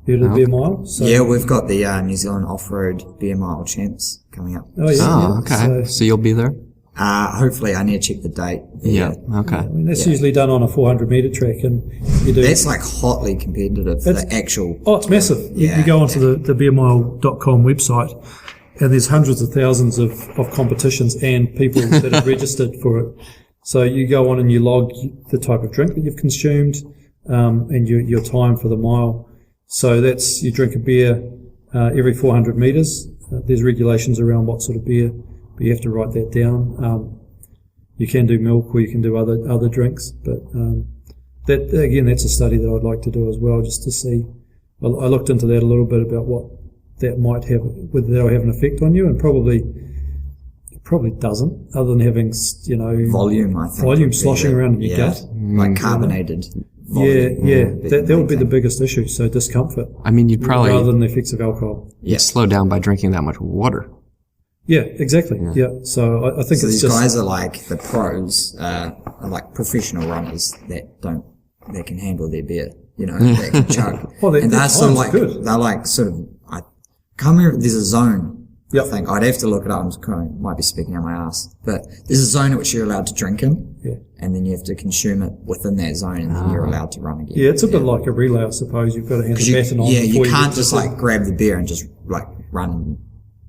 Heard of the beer mile? So, yeah, we've got the New Zealand Off-Road Beer Mile Champs coming up. Oh, yeah. Oh, okay. So you'll be there? Hopefully, I need to check the date. Yeah. Okay. I mean, that's usually done on a 400-metre track, and you do... That's like hotly competitive, the actual... Oh, it's massive. You go onto the beermile.com website, and there's hundreds of thousands of competitions and people that have registered for it. So you go on and you log the type of drink that you've consumed, and your time for the mile. So that's, you drink a beer every 400 metres. There's regulations around what sort of beer, but you have to write that down. You can do milk or you can do other drinks, but that again, that's a study that I'd like to do as well, just to see. I looked into that a little bit about what that might have, whether that'll have an effect on you, and probably doesn't, other than having, volume, I think. Volume sloshing around in your gut. Like carbonated volume. That would be the biggest issue. So discomfort. I mean, you'd probably... rather than the effects of alcohol. You'd slow down by drinking that much water. Yeah, exactly. Yeah. So I think So it's these guys are like the pros, are like professional runners that can handle their beer, that can chug. Well, and they're sort of like, good. they're like sort of, I can't remember if there's a zone. Yep. I think I'd have to look it up. Might be speaking on my ass, but there's a zone at which you're allowed to drink in, and then you have to consume it within that zone, and then you're allowed to run again. Yeah, it's a bit like a relay, I suppose. You've got to hand the baton on. Yeah, you before can't just like grab the beer and just like run and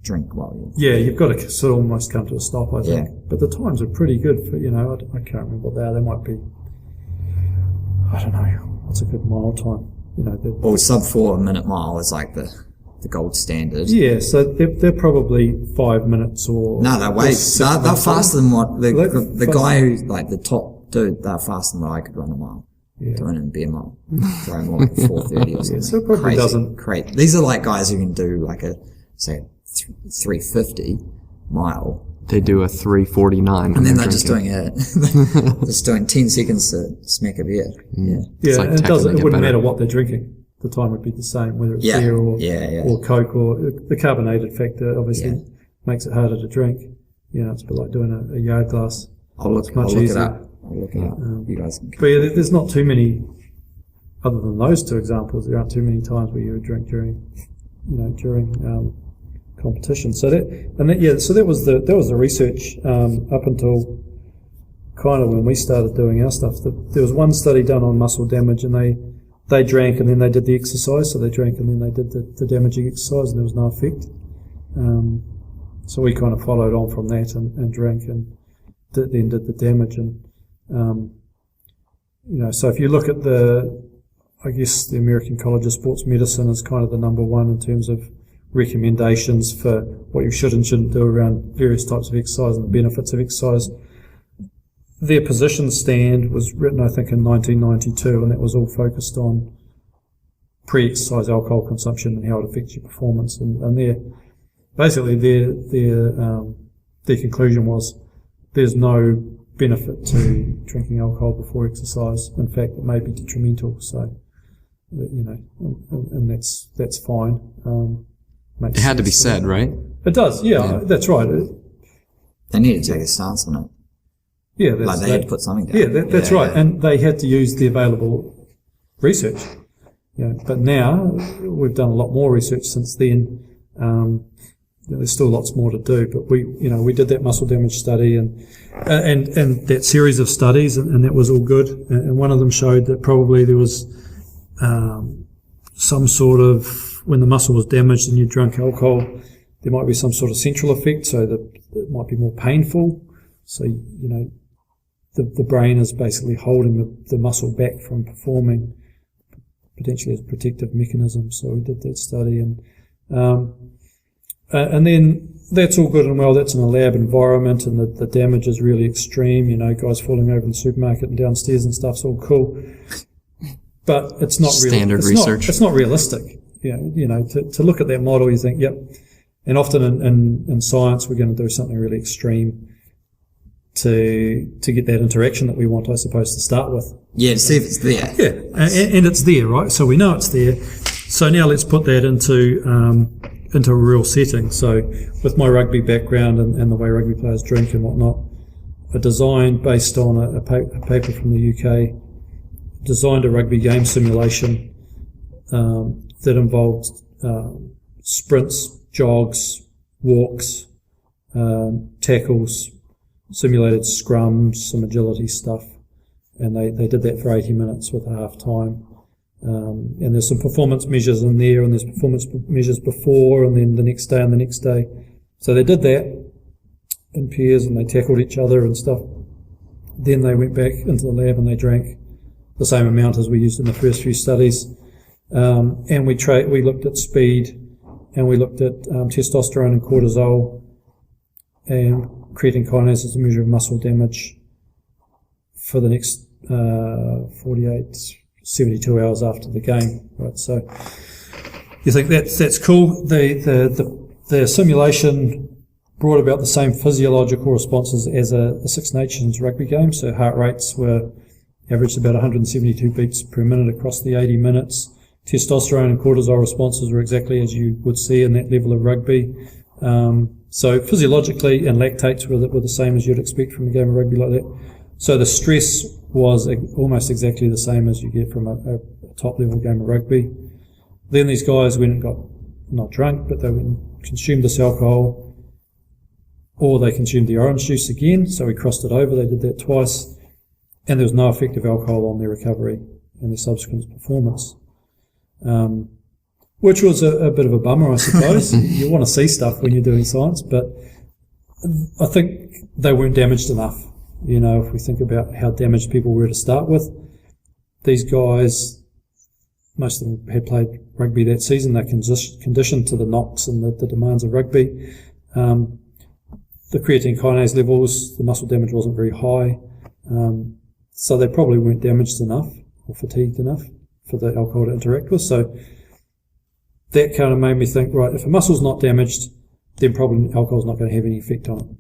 drink while you. Yeah, you've got to sort of almost come to a stop, I think. Yeah. But the times are pretty good for, I can't remember what they are. They might be, I don't know, what's a good mile time? Or sub 4 minute mile is like the gold standard. Yeah, so they're probably 5 minutes or... No, they're they're faster than what, the guy who's like the top dude, they're faster than what I could run a mile. Yeah. Doing it in beer mile. Throwing more like 4:30 or something. Yeah, so it probably doesn't... Crazy. These are like guys who can do like a, say, 350 mile. They do a 3:49. And then they're just doing just doing 10 seconds to smack a beer. Yeah. Yeah, like and it wouldn't better. matter what they're drinking. The time would be the same, whether it's beer or Coke, or the carbonated factor obviously makes it harder to drink. It's a bit like doing a yard glass. I'll look it up. You guys can. But yeah, there's not too many, other than those two examples, there aren't too many times where you would drink during competition. So that was the research up until kind of when we started doing our stuff. There was one study done on muscle damage, and they drank and then they did the exercise. So they drank and then they did the damaging exercise, and there was no effect. So we kind of followed on from that and drank and then did the damage. And so if you look at I guess the American College of Sports Medicine is kind of the number one in terms of recommendations for what you should and shouldn't do around various types of exercise and the benefits of exercise. Their position stand was written, I think, in 1992, and that was all focused on pre-exercise alcohol consumption and how it affects your performance. And their conclusion was there's no benefit to drinking alcohol before exercise. In fact, it may be detrimental. So, and that's fine. It had to be said, right? It does, yeah. That's right. They need to take a stance on it. Yeah, like they had to put something down. Yeah, that's right. And they had to use the available research. But now we've done a lot more research since then. There's still lots more to do, but we did that muscle damage study and that series of studies, and that was all good. And one of them showed that probably there was some sort of, when the muscle was damaged and you drank alcohol, there might be some sort of central effect, so that it might be more painful. So the brain is basically holding the muscle back from performing potentially as a protective mechanism. So we did that study, and then that's all good and well. That's in a lab environment, and the damage is really extreme. Guys falling over in the supermarket and downstairs and stuff's all cool. But it's not standard research. It's not realistic. To look at that model, you think, yep. And often in science, we're going to do something really extreme to get that interaction that we want, I suppose, to start with. Yeah, to see if it's there. Yeah, and it's there, right? So we know it's there. So now let's put that into a real setting. So with my rugby background and the way rugby players drink and whatnot, a design based on a paper from the UK, designed a rugby game simulation that involved sprints, jogs, walks, tackles, simulated scrums, some agility stuff, and they did that for 80 minutes with a half time. And there's some performance measures in there, and there's performance measures before, and then the next day and the next day. So they did that in pairs, and they tackled each other and stuff. Then they went back into the lab and they drank the same amount as we used in the first few studies. And we looked at speed, and we looked at testosterone and cortisol, and creatine kinase as a measure of muscle damage for the next 72 hours after the game. Right, so you think that's cool. The simulation brought about the same physiological responses as a Six Nations rugby game. So heart rates were averaged about 172 beats per minute across the 80 minutes. Testosterone and cortisol responses were exactly as you would see in that level of rugby. So physiologically, and lactates were the same as you'd expect from a game of rugby like that. So the stress was almost exactly the same as you get from a top-level game of rugby. Then these guys went and got, not drunk, but they went and consumed this alcohol, or they consumed the orange juice again. So we crossed it over. They did that twice. And there was no effect of alcohol on their recovery and their subsequent performance. Which was a bit of a bummer, I suppose. You want to see stuff when you're doing science, but I think they weren't damaged enough. If we think about how damaged people were to start with, these guys, most of them had played rugby that season. They're conditioned to the knocks and the demands of rugby. The creatine kinase levels, the muscle damage wasn't very high. So they probably weren't damaged enough or fatigued enough for the alcohol to interact with. So that kind of made me think, right, if a muscle's not damaged, then probably alcohol's not going to have any effect on it.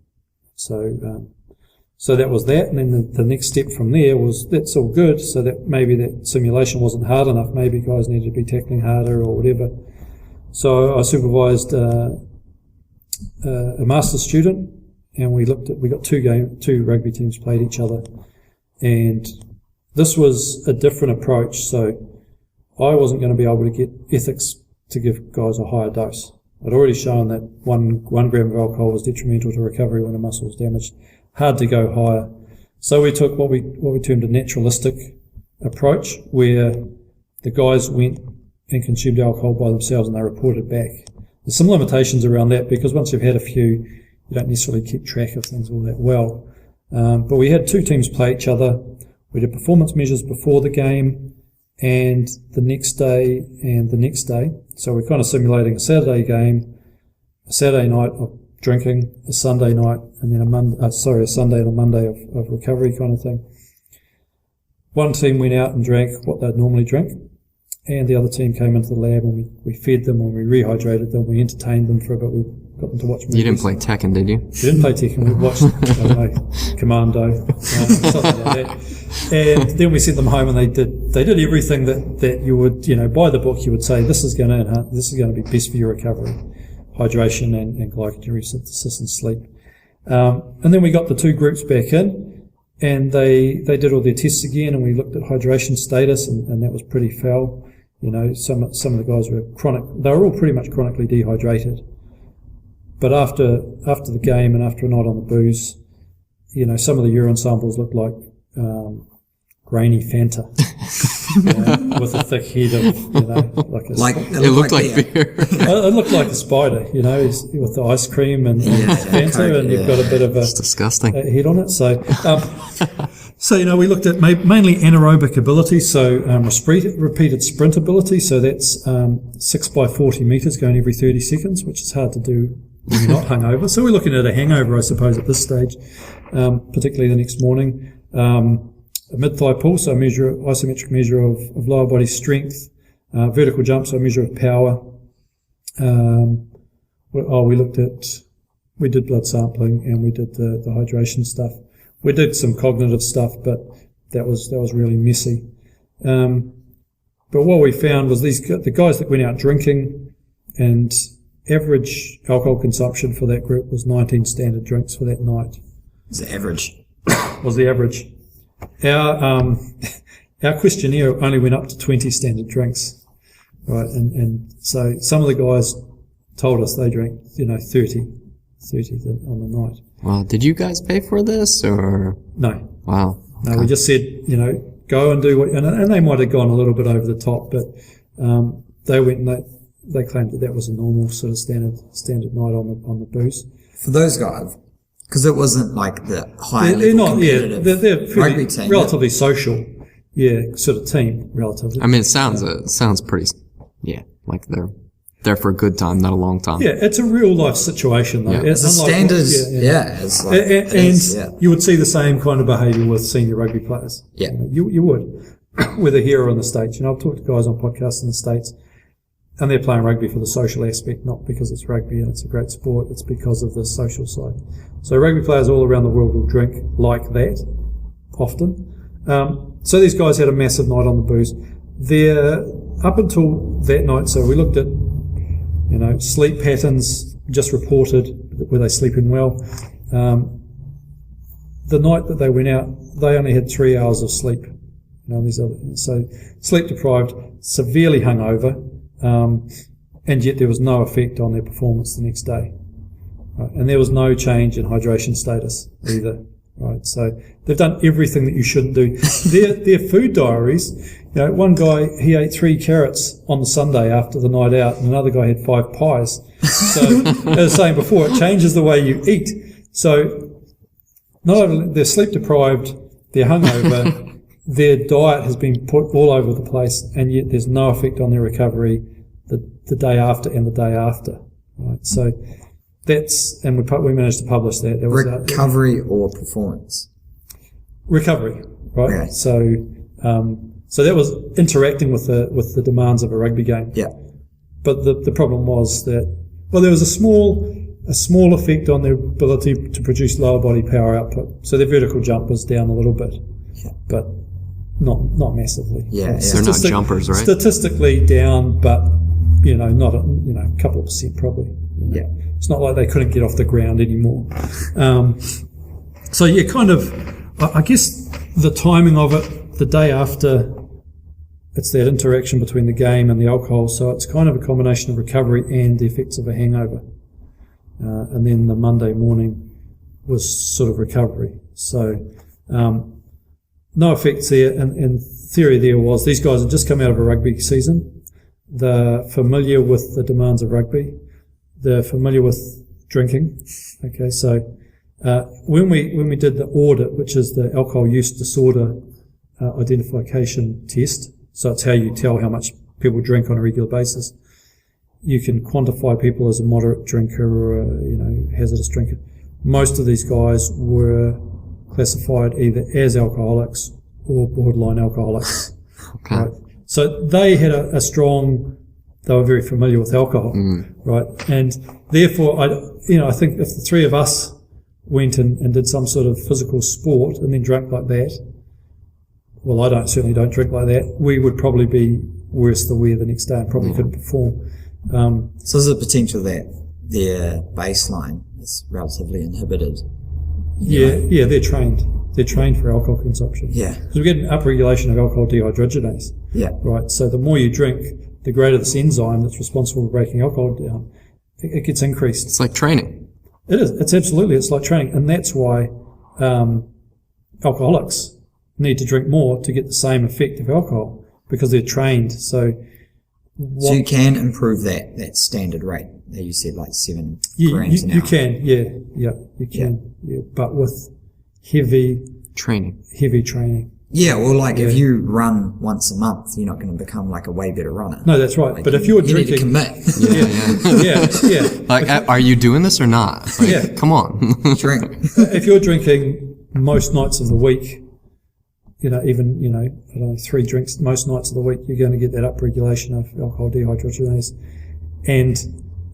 So that was that. And then the next step from there was, that's all good. So that maybe that simulation wasn't hard enough. Maybe guys needed to be tackling harder or whatever. So I supervised a master's student, and we got two rugby teams played each other. And this was a different approach. So I wasn't going to be able to get ethics to give guys a higher dose. I'd already shown that one gram of alcohol was detrimental to recovery when a muscle was damaged. Hard to go higher. So we took what we termed a naturalistic approach, where the guys went and consumed alcohol by themselves and they reported back. There's some limitations around that, because once you've had a few, you don't necessarily keep track of things all that well. But we had two teams play each other. We did performance measures before the game and the next day and the next day. So we're kind of simulating a Saturday game, a Saturday night of drinking, a Sunday night, and then a Sunday and a Monday of recovery kind of thing. One team went out and drank what they'd normally drink, and the other team came into the lab, and we fed them and we rehydrated them, we entertained them for a bit, we got them to watch movies. You didn't play Tekken, did you? We didn't play Tekken, we watched Commando, something like that. And then we sent them home, and they did everything that you would, by the book you would say, this is going to be best for your recovery. Hydration and glycogen resynthesis and sleep. And then we got the two groups back in, and they did all their tests again, and we looked at hydration status, and that was pretty foul. Some of the guys were they were all pretty much chronically dehydrated. But after the game and after a night on the booze, some of the urine samples looked like grainy Fanta. with a thick head of, like a It looked like beer. it looked like a spider, with the ice cream and Fanta, Coke, and you've got a bit of It's disgusting. a head on it. So, we looked at mainly anaerobic ability, so repeated sprint ability. So that's 6 by 40 meters going every 30 seconds, which is hard to do when you're not hungover. So we're looking at a hangover, I suppose, at this stage, particularly the next morning. A mid-thigh pull, so a isometric measure of lower body strength. Vertical jump, so a measure of power. We did blood sampling and we did the hydration stuff. We did some cognitive stuff, but that was really messy. But what we found was the guys that went out drinking, and average alcohol consumption for that group was 19 standard drinks for that night. It's the average. Was the average. Our questionnaire only went up to 20 standard drinks, right? And so some of the guys told us they drank, 30 on the night. Well, did you guys pay for this, or? No. Wow. No, we just said, go and do what, and they might have gone a little bit over the top, but they went and they claimed that was a normal sort of standard night on the booze. For those guys, because it wasn't like the high They're level not, competitive they're fairly, rugby team. relatively social, sort of team, relatively. I mean, it sounds pretty, like they're there for a good time, not a long time. Yeah, it's a real life situation though. Yeah. It's a standard, it's like, you would see the same kind of behaviour with senior rugby players. Yeah. You would, whether here or in the States. I've talked to guys on podcasts in the States, and they're playing rugby for the social aspect, not because it's rugby and it's a great sport, it's because of the social side. So rugby players all around the world will drink like that, often. So these guys had a massive night on the booze. Up until that night, so we looked at, sleep patterns, just reported, were they sleeping well? The night that they went out, they only had 3 hours of sleep. So sleep deprived, severely hungover, and yet there was no effect on their performance the next day. Right? And there was no change in hydration status either. Right? So they've done everything that you shouldn't do. Their food diaries, one guy, he ate 3 carrots on the Sunday after the night out, and another guy had 5 pies. So, as I was saying before, it changes the way you eat. So, not only they're sleep deprived, they're hungover, their diet has been put all over the place, and yet there's no effect on their recovery the day after and the day after. Right? So, we managed to publish that. That was recovery or performance? Recovery, right? Okay. So that was interacting with the demands of a rugby game. Yeah. But the problem was that, there was a small effect on their ability to produce lower body power output. So their vertical jump was down a little bit, but not massively. Yeah. They're not jumpers, right? Statistically down, but not a couple of percent probably. Yeah. It's not like they couldn't get off the ground anymore. I guess the timing of it, the day after, it's that interaction between the game and the alcohol. So it's kind of a combination of recovery and the effects of a hangover. And then the Monday morning was sort of recovery. So, no effects there. And theory there was these guys had just come out of a rugby season. They're familiar with the demands of rugby. They're familiar with drinking. Okay, so when we did the audit, which is the alcohol use disorder identification test, so it's how you tell how much people drink on a regular basis. You can quantify people as a moderate drinker or a hazardous drinker. Most of these guys were classified either as alcoholics or borderline alcoholics. Okay. Right? So they had they were very familiar with alcohol, right? And therefore, I think if the 3 of us went and did some sort of physical sport and then drank like that, well, I certainly don't drink like that, we would probably be worse the wear the next day and probably couldn't perform. So there's a potential that their baseline is relatively inhibited. Yeah, they're trained. They're trained for alcohol consumption. Yeah. Because we get an upregulation of alcohol dehydrogenase. Yeah. Right. So the more you drink, the greater this enzyme that's responsible for breaking alcohol down, it gets increased. It's like training. It is. It's like training. And that's why alcoholics need to drink more to get the same effect of alcohol, because they're trained. So you can improve that standard rate that you said, like 7 grams an hour. You can, you can, but with heavy training. Yeah, well, like if you run once a month, you're not going to become like a way better runner. No, that's right. Like, but if you're you drinking, need to commit. yeah. Like, are you doing this or not? Like, come on. Drink. If you're drinking most nights of the week, even, I don't know, 3 drinks most nights of the week, you're going to get that upregulation of alcohol dehydrogenase. And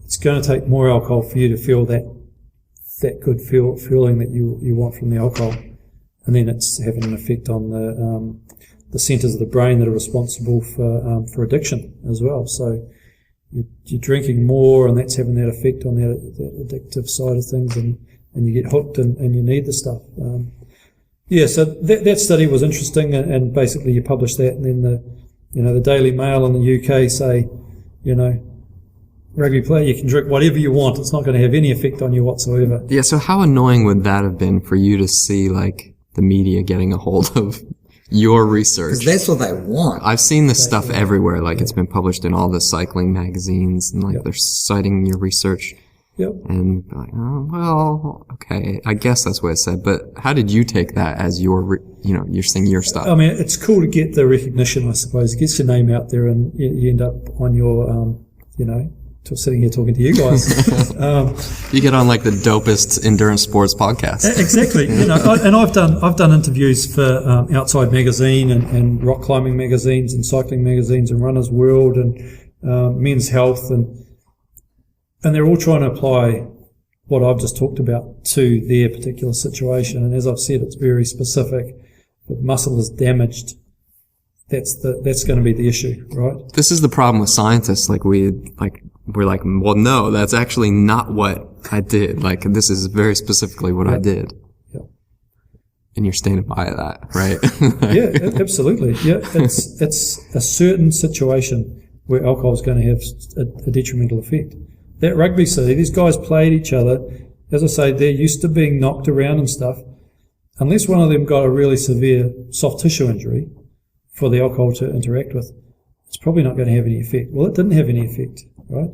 it's going to take more alcohol for you to feel that good feeling that you want from the alcohol. And then it's having an effect on the centers of the brain that are responsible for addiction as well. So you're drinking more, and that's having that effect on that addictive side of things, and you get hooked, and you need the stuff. So that study was interesting, and basically you publish that, and then the Daily Mail in the UK say, rugby player, you can drink whatever you want. It's not going to have any effect on you whatsoever. Yeah. So how annoying would that have been for you to see, like, the media getting a hold of your research? Because that's what they want. I've seen this stuff everywhere. Like, it's been published in all the cycling magazines, and like they're citing your research. Yep. And like, oh, well, okay, I guess that's what it said. But how did you take that as you're seeing your stuff? I mean, it's cool to get the recognition, I suppose. It gets your name out there, and you end up on your, sitting here talking to you guys. You get on like the dopest endurance sports podcast. Exactly. And I've done interviews for Outside Magazine and rock climbing magazines and cycling magazines and Runner's World and Men's Health, and they're all trying to apply what I've just talked about to their particular situation. And as I've said, it's very specific. If muscle is damaged, that's going to be the issue, right? This is the problem with scientists. We're like, well, no, that's actually not what I did. Like, this is very specifically what I did. Yeah. And you're standing by that, right? Yeah, absolutely. Yeah, it's a certain situation where alcohol is going to have a detrimental effect. That rugby city, these guys played each other. As I say, they're used to being knocked around and stuff. Unless one of them got a really severe soft tissue injury for the alcohol to interact with, it's probably not going to have any effect. Well, it didn't have any effect, right?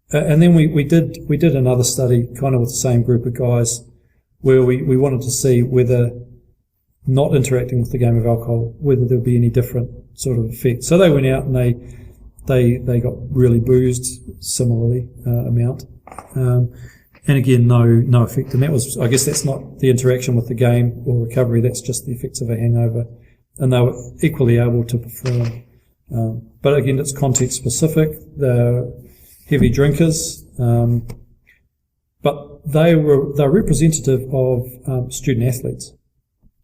And then we did another study kind of with the same group of guys where we wanted to see whether not interacting with the game of alcohol, whether there'd be any different sort of effect. So they went out and they got really boozed similarly amount. And again, no effect. And that was, I guess that's not the interaction with the game or recovery, that's just the effects of a hangover. And they were equally able to perform. But again, it's context specific. They're heavy drinkers. But they're representative of student athletes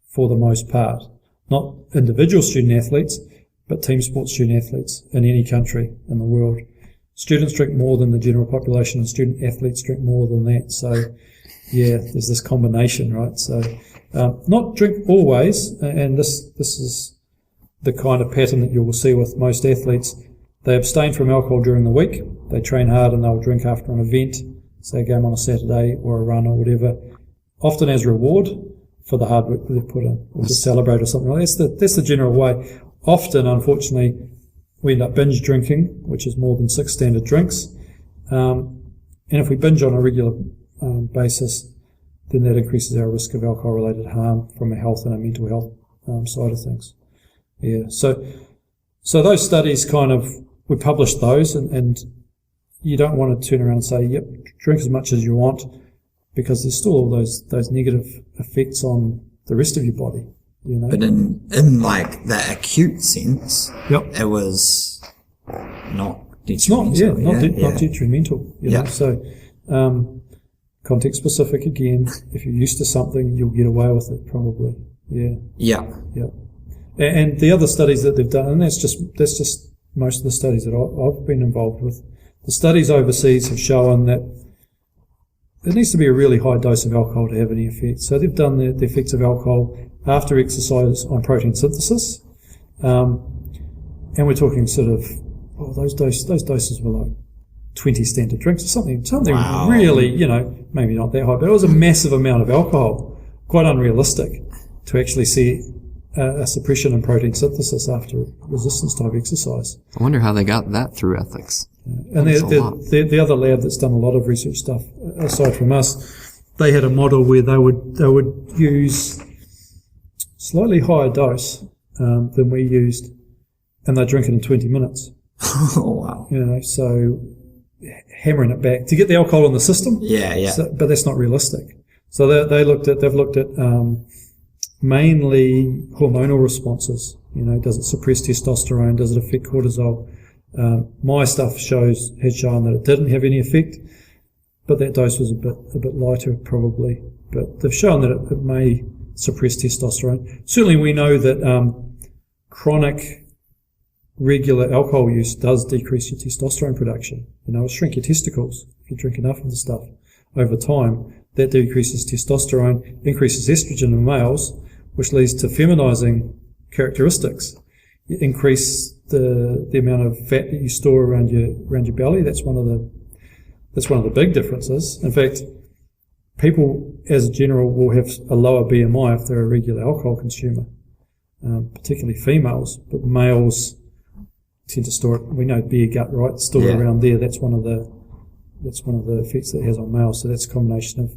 for the most part. Not individual student athletes, but team sports student athletes in any country in the world. Students drink more than the general population, and student athletes drink more than that. So, yeah, there's this combination, right? So, not drink always, and this is the kind of pattern that you will see with most athletes. They abstain from alcohol during the week. They train hard and they'll drink after an event, say a game on a Saturday or a run or whatever, often as reward for the hard work that they've put in, or to celebrate or something like that. That's the general way. Often, unfortunately, we end up binge drinking, which is more than 6 standard drinks. And if we binge on a regular basis, then that increases our risk of alcohol-related harm from a health and a mental health side of things. Yeah, so those studies we published those, and you don't want to turn around and say, yep, drink as much as you want, because there's still all those negative effects on the rest of your body. But in like the acute sense, it was not detrimental. Not detrimental. You know? So, context specific again. If you're used to something, you'll get away with it probably. Yeah. And the other studies that they've done, and that's just most of the studies that I've been involved with. The studies overseas have shown that there needs to be a really high dose of alcohol to have any effect. So they've done the effects of alcohol after exercise on protein synthesis. And we're talking sort of, those doses were like 20 standard drinks or something really, maybe not that high, but it was a massive amount of alcohol, quite unrealistic to actually see a suppression in protein synthesis after resistance type exercise. I wonder how they got that through ethics. And the other lab that's done a lot of research stuff, aside from us, they had a model where they would use slightly higher dose than we used, and they drink it in 20 minutes. Oh, wow. So hammering it back to get the alcohol in the system. Yeah. So, but that's not realistic. So they've looked at mainly hormonal responses. Does it suppress testosterone? Does it affect cortisol? My stuff has shown that it didn't have any effect, but that dose was a bit lighter probably. But they've shown that it may suppress testosterone. Certainly, we know that chronic, regular alcohol use does decrease your testosterone production. It'll shrink your testicles if you drink enough of the stuff over time. That decreases testosterone, increases estrogen in males, which leads to feminizing characteristics. You increase the amount of fat that you store around your belly. That's one of the big differences. In fact, people as a general will have a lower BMI if they're a regular alcohol consumer, particularly females, but males tend to store it. We know beer gut, right? Store it around there. That's one of the effects that it has on males. So that's a combination of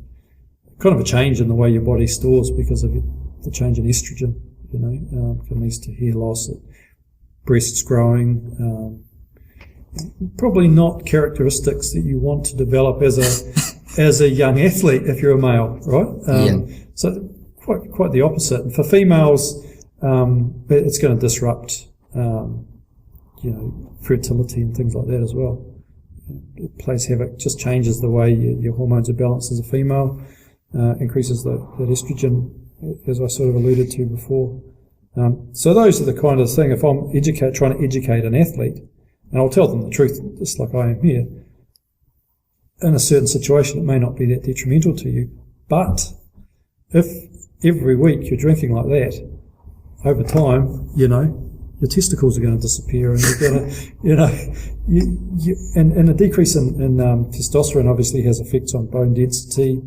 kind of a change in the way your body stores because of the change in estrogen. Can lead to hair loss, breasts growing. Probably not characteristics that you want to develop as a young athlete if you're a male, right? So quite the opposite. And for females, it's going to disrupt, fertility and things like that as well. It plays havoc, just changes the way your hormones are balanced as a female, increases that estrogen, as I sort of alluded to before. So those are the kind of thing, if I'm trying to educate an athlete, and I'll tell them the truth, just like I am here, in a certain situation it may not be that detrimental to you, but if every week you're drinking like that, over time, your testicles are going to disappear, and you're going to, and a decrease in testosterone obviously has effects on bone density,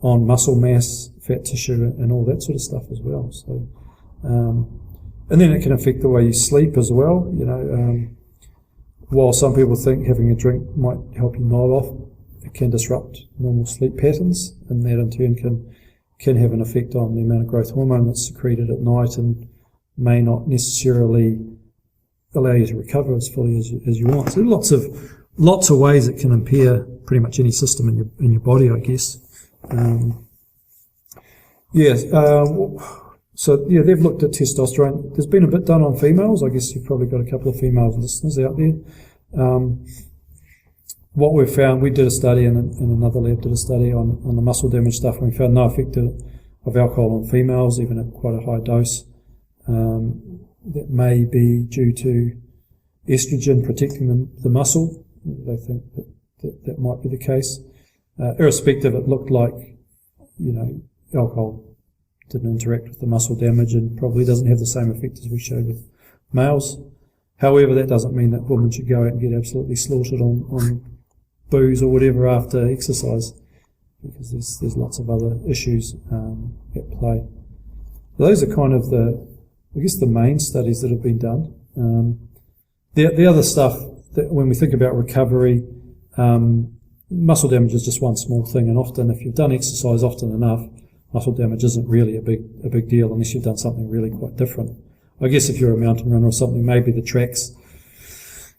on muscle mass, fat tissue, and all that sort of stuff as well. So, and then it can affect the way you sleep as well. While some people think having a drink might help you nod off, it can disrupt normal sleep patterns, and that in turn can have an effect on the amount of growth hormone that's secreted at night, and may not necessarily allow you to recover as fully as you want. So lots of ways it can impair pretty much any system in your body, I guess. They've looked at testosterone. There's been a bit done on females. I guess you've probably got a couple of female listeners out there. What we've found, we did a study, and another lab did a study on the muscle damage stuff, and we found no effect of alcohol on females, even at quite a high dose. That may be due to estrogen protecting the muscle. They think that might be the case. Irrespective, it looked like, alcohol didn't interact with the muscle damage and probably doesn't have the same effect as we showed with males. However, that doesn't mean that women should go out and get absolutely slaughtered on booze or whatever after exercise, because there's lots of other issues at play. Those are kind of the main studies that have been done. The other stuff that when we think about recovery, muscle damage is just one small thing, and often if you've done exercise often enough, muscle damage isn't really a big deal unless you've done something really quite different. I guess if you're a mountain runner or something, maybe the track's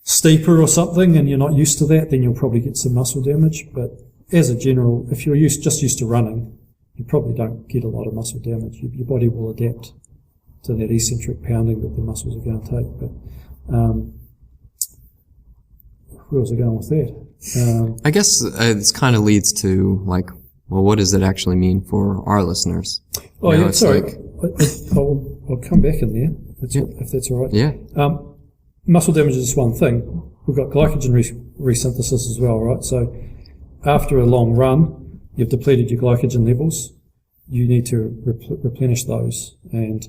steeper or something and you're not used to that, then you'll probably get some muscle damage. But as a general, if you're just used to running, you probably don't get a lot of muscle damage. Your body will adapt to that eccentric pounding that the muscles are going to take. But where was I going with that? I guess this kind of leads to what does it actually mean for our listeners? Sorry. I'll come back in there, if that's all right. Yeah. Muscle damage is just one thing. We've got glycogen resynthesis as well, right? So after a long run, you've depleted your glycogen levels. You need to replenish those. And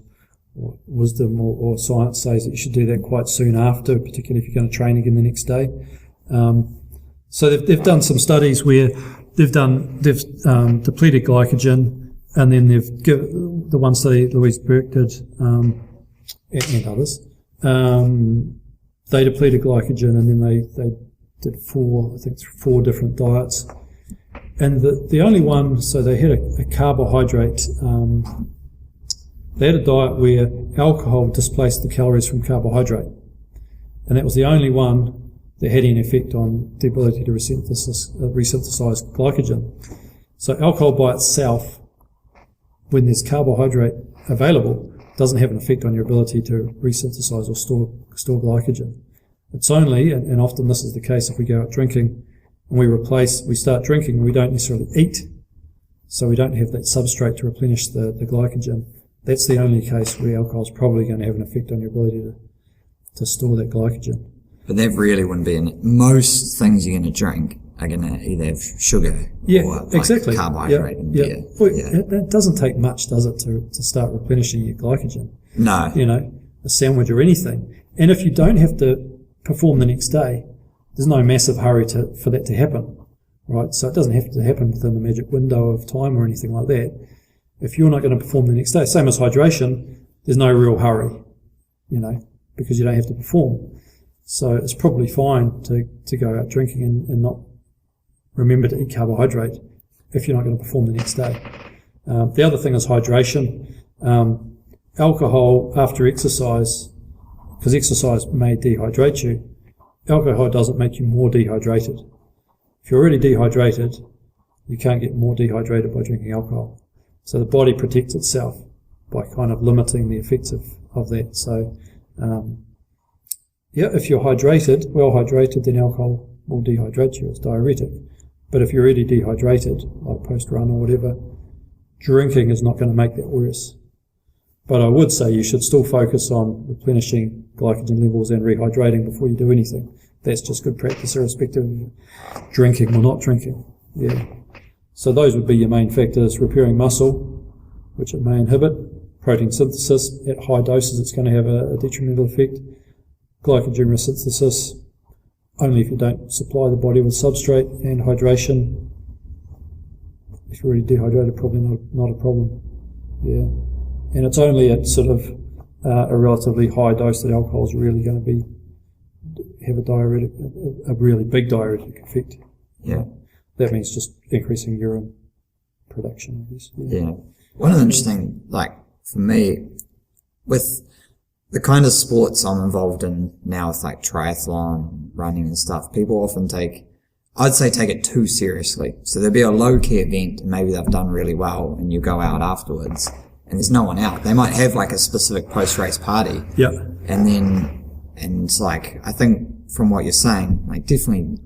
wisdom or science says that you should do that quite soon after, particularly if you're going to train again the next day. So they've done some studies where they've depleted glycogen, and then they've given the one study Louise Burke did, and others. They depleted glycogen, and then they did four different diets. And the only one, so they had a carbohydrate, they had a diet where alcohol displaced the calories from carbohydrate. And that was the only one that had any effect on the ability to resynthesize glycogen. So alcohol by itself, when there's carbohydrate available, doesn't have an effect on your ability to resynthesize or store glycogen. It's only, and often this is the case if we go out drinking and we start drinking and we don't necessarily eat, so we don't have that substrate to replenish the glycogen. That's the only case where alcohol is probably going to have an effect on your ability to store that glycogen. But that really wouldn't be most things you're going to drink are going to either have sugar or exactly. carbohydrate and beer. Well, it doesn't take much, does it, to start replenishing your glycogen? No. A sandwich or anything. And if you don't have to perform the next day, there's no massive hurry for that to happen, right? So it doesn't have to happen within the magic window of time or anything like that. If you're not going to perform the next day, same as hydration, there's no real hurry, because you don't have to perform. So it's probably fine to go out drinking and not remember to eat carbohydrate if you're not going to perform the next day. The other thing is hydration. Alcohol after exercise, because exercise may dehydrate you, alcohol doesn't make you more dehydrated. If you're already dehydrated, you can't get more dehydrated by drinking alcohol. So the body protects itself by kind of limiting the effects of that. So, if you're well hydrated, then alcohol will dehydrate you. It's diuretic. But if you're already dehydrated, like post-run or whatever, drinking is not going to make that worse. But I would say you should still focus on replenishing glycogen levels and rehydrating before you do anything. That's just good practice, irrespective of drinking or not drinking. Yeah. So those would be your main factors: repairing muscle, which it may inhibit; protein synthesis at high doses, it's going to have a detrimental effect; glycogen resynthesis, only if you don't supply the body with substrate; and hydration. If you're already dehydrated, probably not a problem. Yeah. And it's only at sort of a relatively high dose that alcohol is really going to have a really big diuretic effect. Yeah. That means just increasing urine production, I guess. Yeah. One of the interesting, for me, with the kind of sports I'm involved in now with triathlon, running and stuff, people often take it too seriously. So there'll be a low-key event and maybe they've done really well and you go out afterwards and there's no one out. They might have a specific post-race party. Yeah. And it's I think from what you're saying, definitely,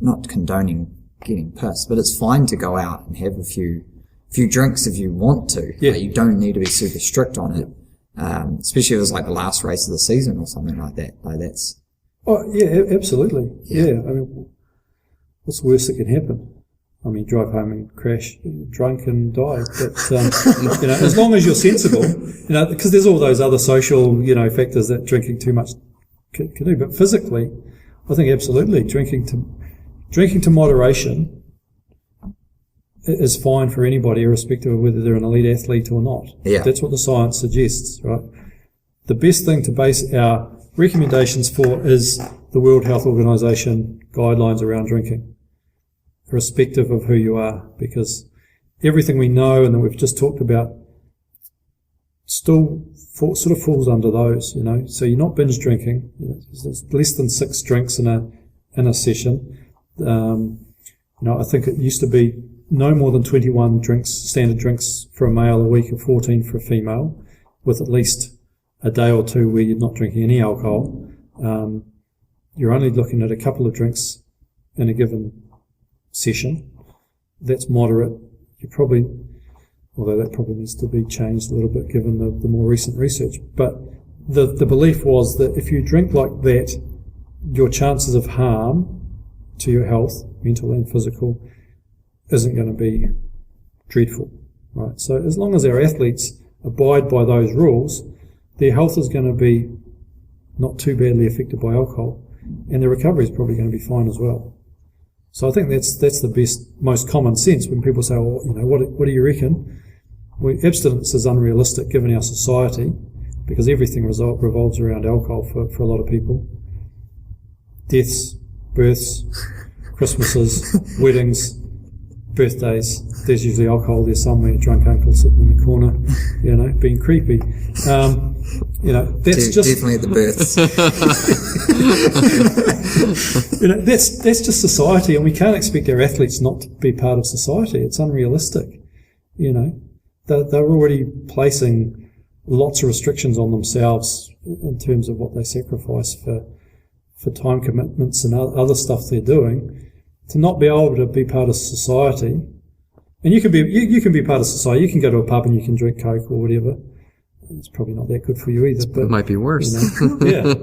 not condoning getting pissed, but it's fine to go out and have a few drinks if you want to. Yeah. You don't need to be super strict on it. Especially if it was the last race of the season or something like that. That's. Oh, yeah, absolutely. Yeah. I mean, what's the worst that can happen? I mean, drive home and crash drunk and die. But, as long as you're sensible, because there's all those other social, factors that drinking too much can do. But physically, I think absolutely drinking to moderation is fine for anybody, irrespective of whether they're an elite athlete or not. Yeah. That's what the science suggests, right? The best thing to base our recommendations for is the World Health Organization guidelines around drinking, irrespective of who you are, because everything we know and that we've just talked about still sort of falls under those, So you're not binge drinking. There's less than 6 drinks in a session. I think it used to be no more than 21 standard drinks for a male a week, or 14 for a female, with at least a day or two where you're not drinking any alcohol. You're only looking at a couple of drinks in a given session. That's moderate. Although that probably needs to be changed a little bit given the more recent research. But the belief was that if you drink like that, your chances of harm to your health, mental and physical, isn't going to be dreadful, right? So as long as our athletes abide by those rules, their health is going to be not too badly affected by alcohol, and their recovery is probably going to be fine as well. So I think that's the best, most common sense when people say, well, what do you reckon? Well, abstinence is unrealistic given our society, because everything revolves around alcohol for a lot of people. Deaths, births, Christmases, weddings, birthdays. There's usually alcohol there somewhere, drunk uncle sitting in the corner, being creepy. That's just definitely at the births. That's just society, and we can't expect our athletes not to be part of society. It's unrealistic. They're already placing lots of restrictions on themselves in terms of what they sacrifice for time commitments and other stuff they're doing. To not be able to be part of society, and you can be part of society. You can go to a pub and you can drink Coke or whatever. It's probably not that good for you either. But it might be worse. Yeah.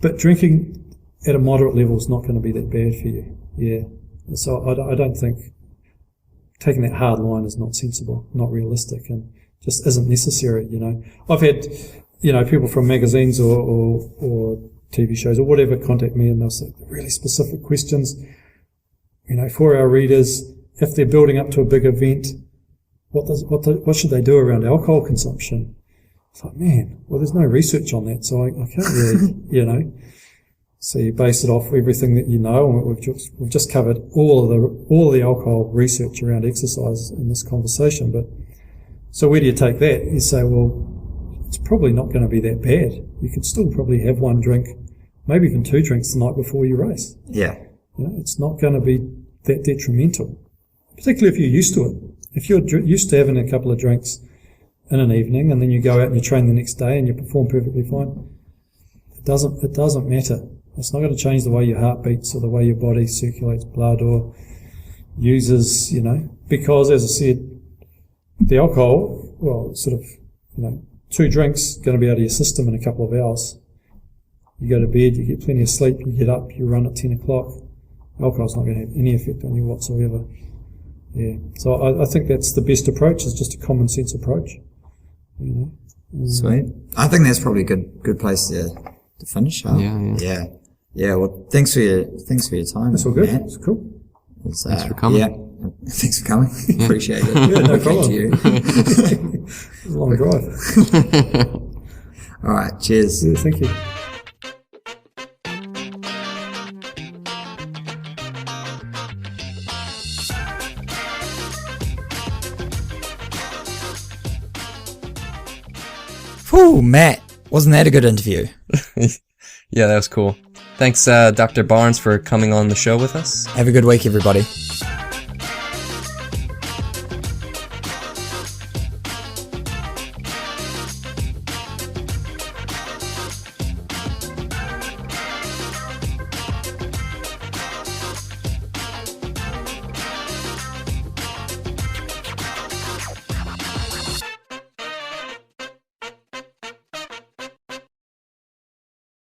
But drinking at a moderate level is not going to be that bad for you. Yeah. So I don't think taking that hard line is not sensible, not realistic, and just isn't necessary. I've had people from magazines or TV shows or whatever contact me, and they'll say really specific questions. For our readers, if they're building up to a big event, what should they do around alcohol consumption? It's like, man, well, there's no research on that, so I can't really, So you base it off everything that and we've just covered all of the alcohol research around exercise in this conversation. But so where do you take that? You say, well, it's probably not going to be that bad. You could still probably have one drink, maybe even 2 drinks the night before you race. Yeah. It's not going to be that detrimental, particularly if you're used to it. If you're used to having a couple of drinks in an evening and then you go out and you train the next day and you perform perfectly fine, it doesn't matter. It's not going to change the way your heart beats or the way your body circulates blood or uses, because as I said, the alcohol, 2 drinks going to be out of your system in a couple of hours. You go to bed, you get plenty of sleep, you get up, you run at 10 o'clock. Alcohol's not going to have any effect on you whatsoever. Yeah. So I think that's the best approach, is just a common sense approach. Sweet. I think that's probably a good place to finish, huh? Yeah. Yeah. Well, thanks for your time. That's all good. Matt. It's cool. Thanks for coming. Yeah. Thanks for coming. Appreciate it. Yeah, no problem. You. It's a long drive. All right. Cheers. Yeah, thank you. Whew, Matt. Wasn't that a good interview? Yeah, that was cool. Thanks, Dr. Barnes, for coming on the show with us. Have a good week, everybody.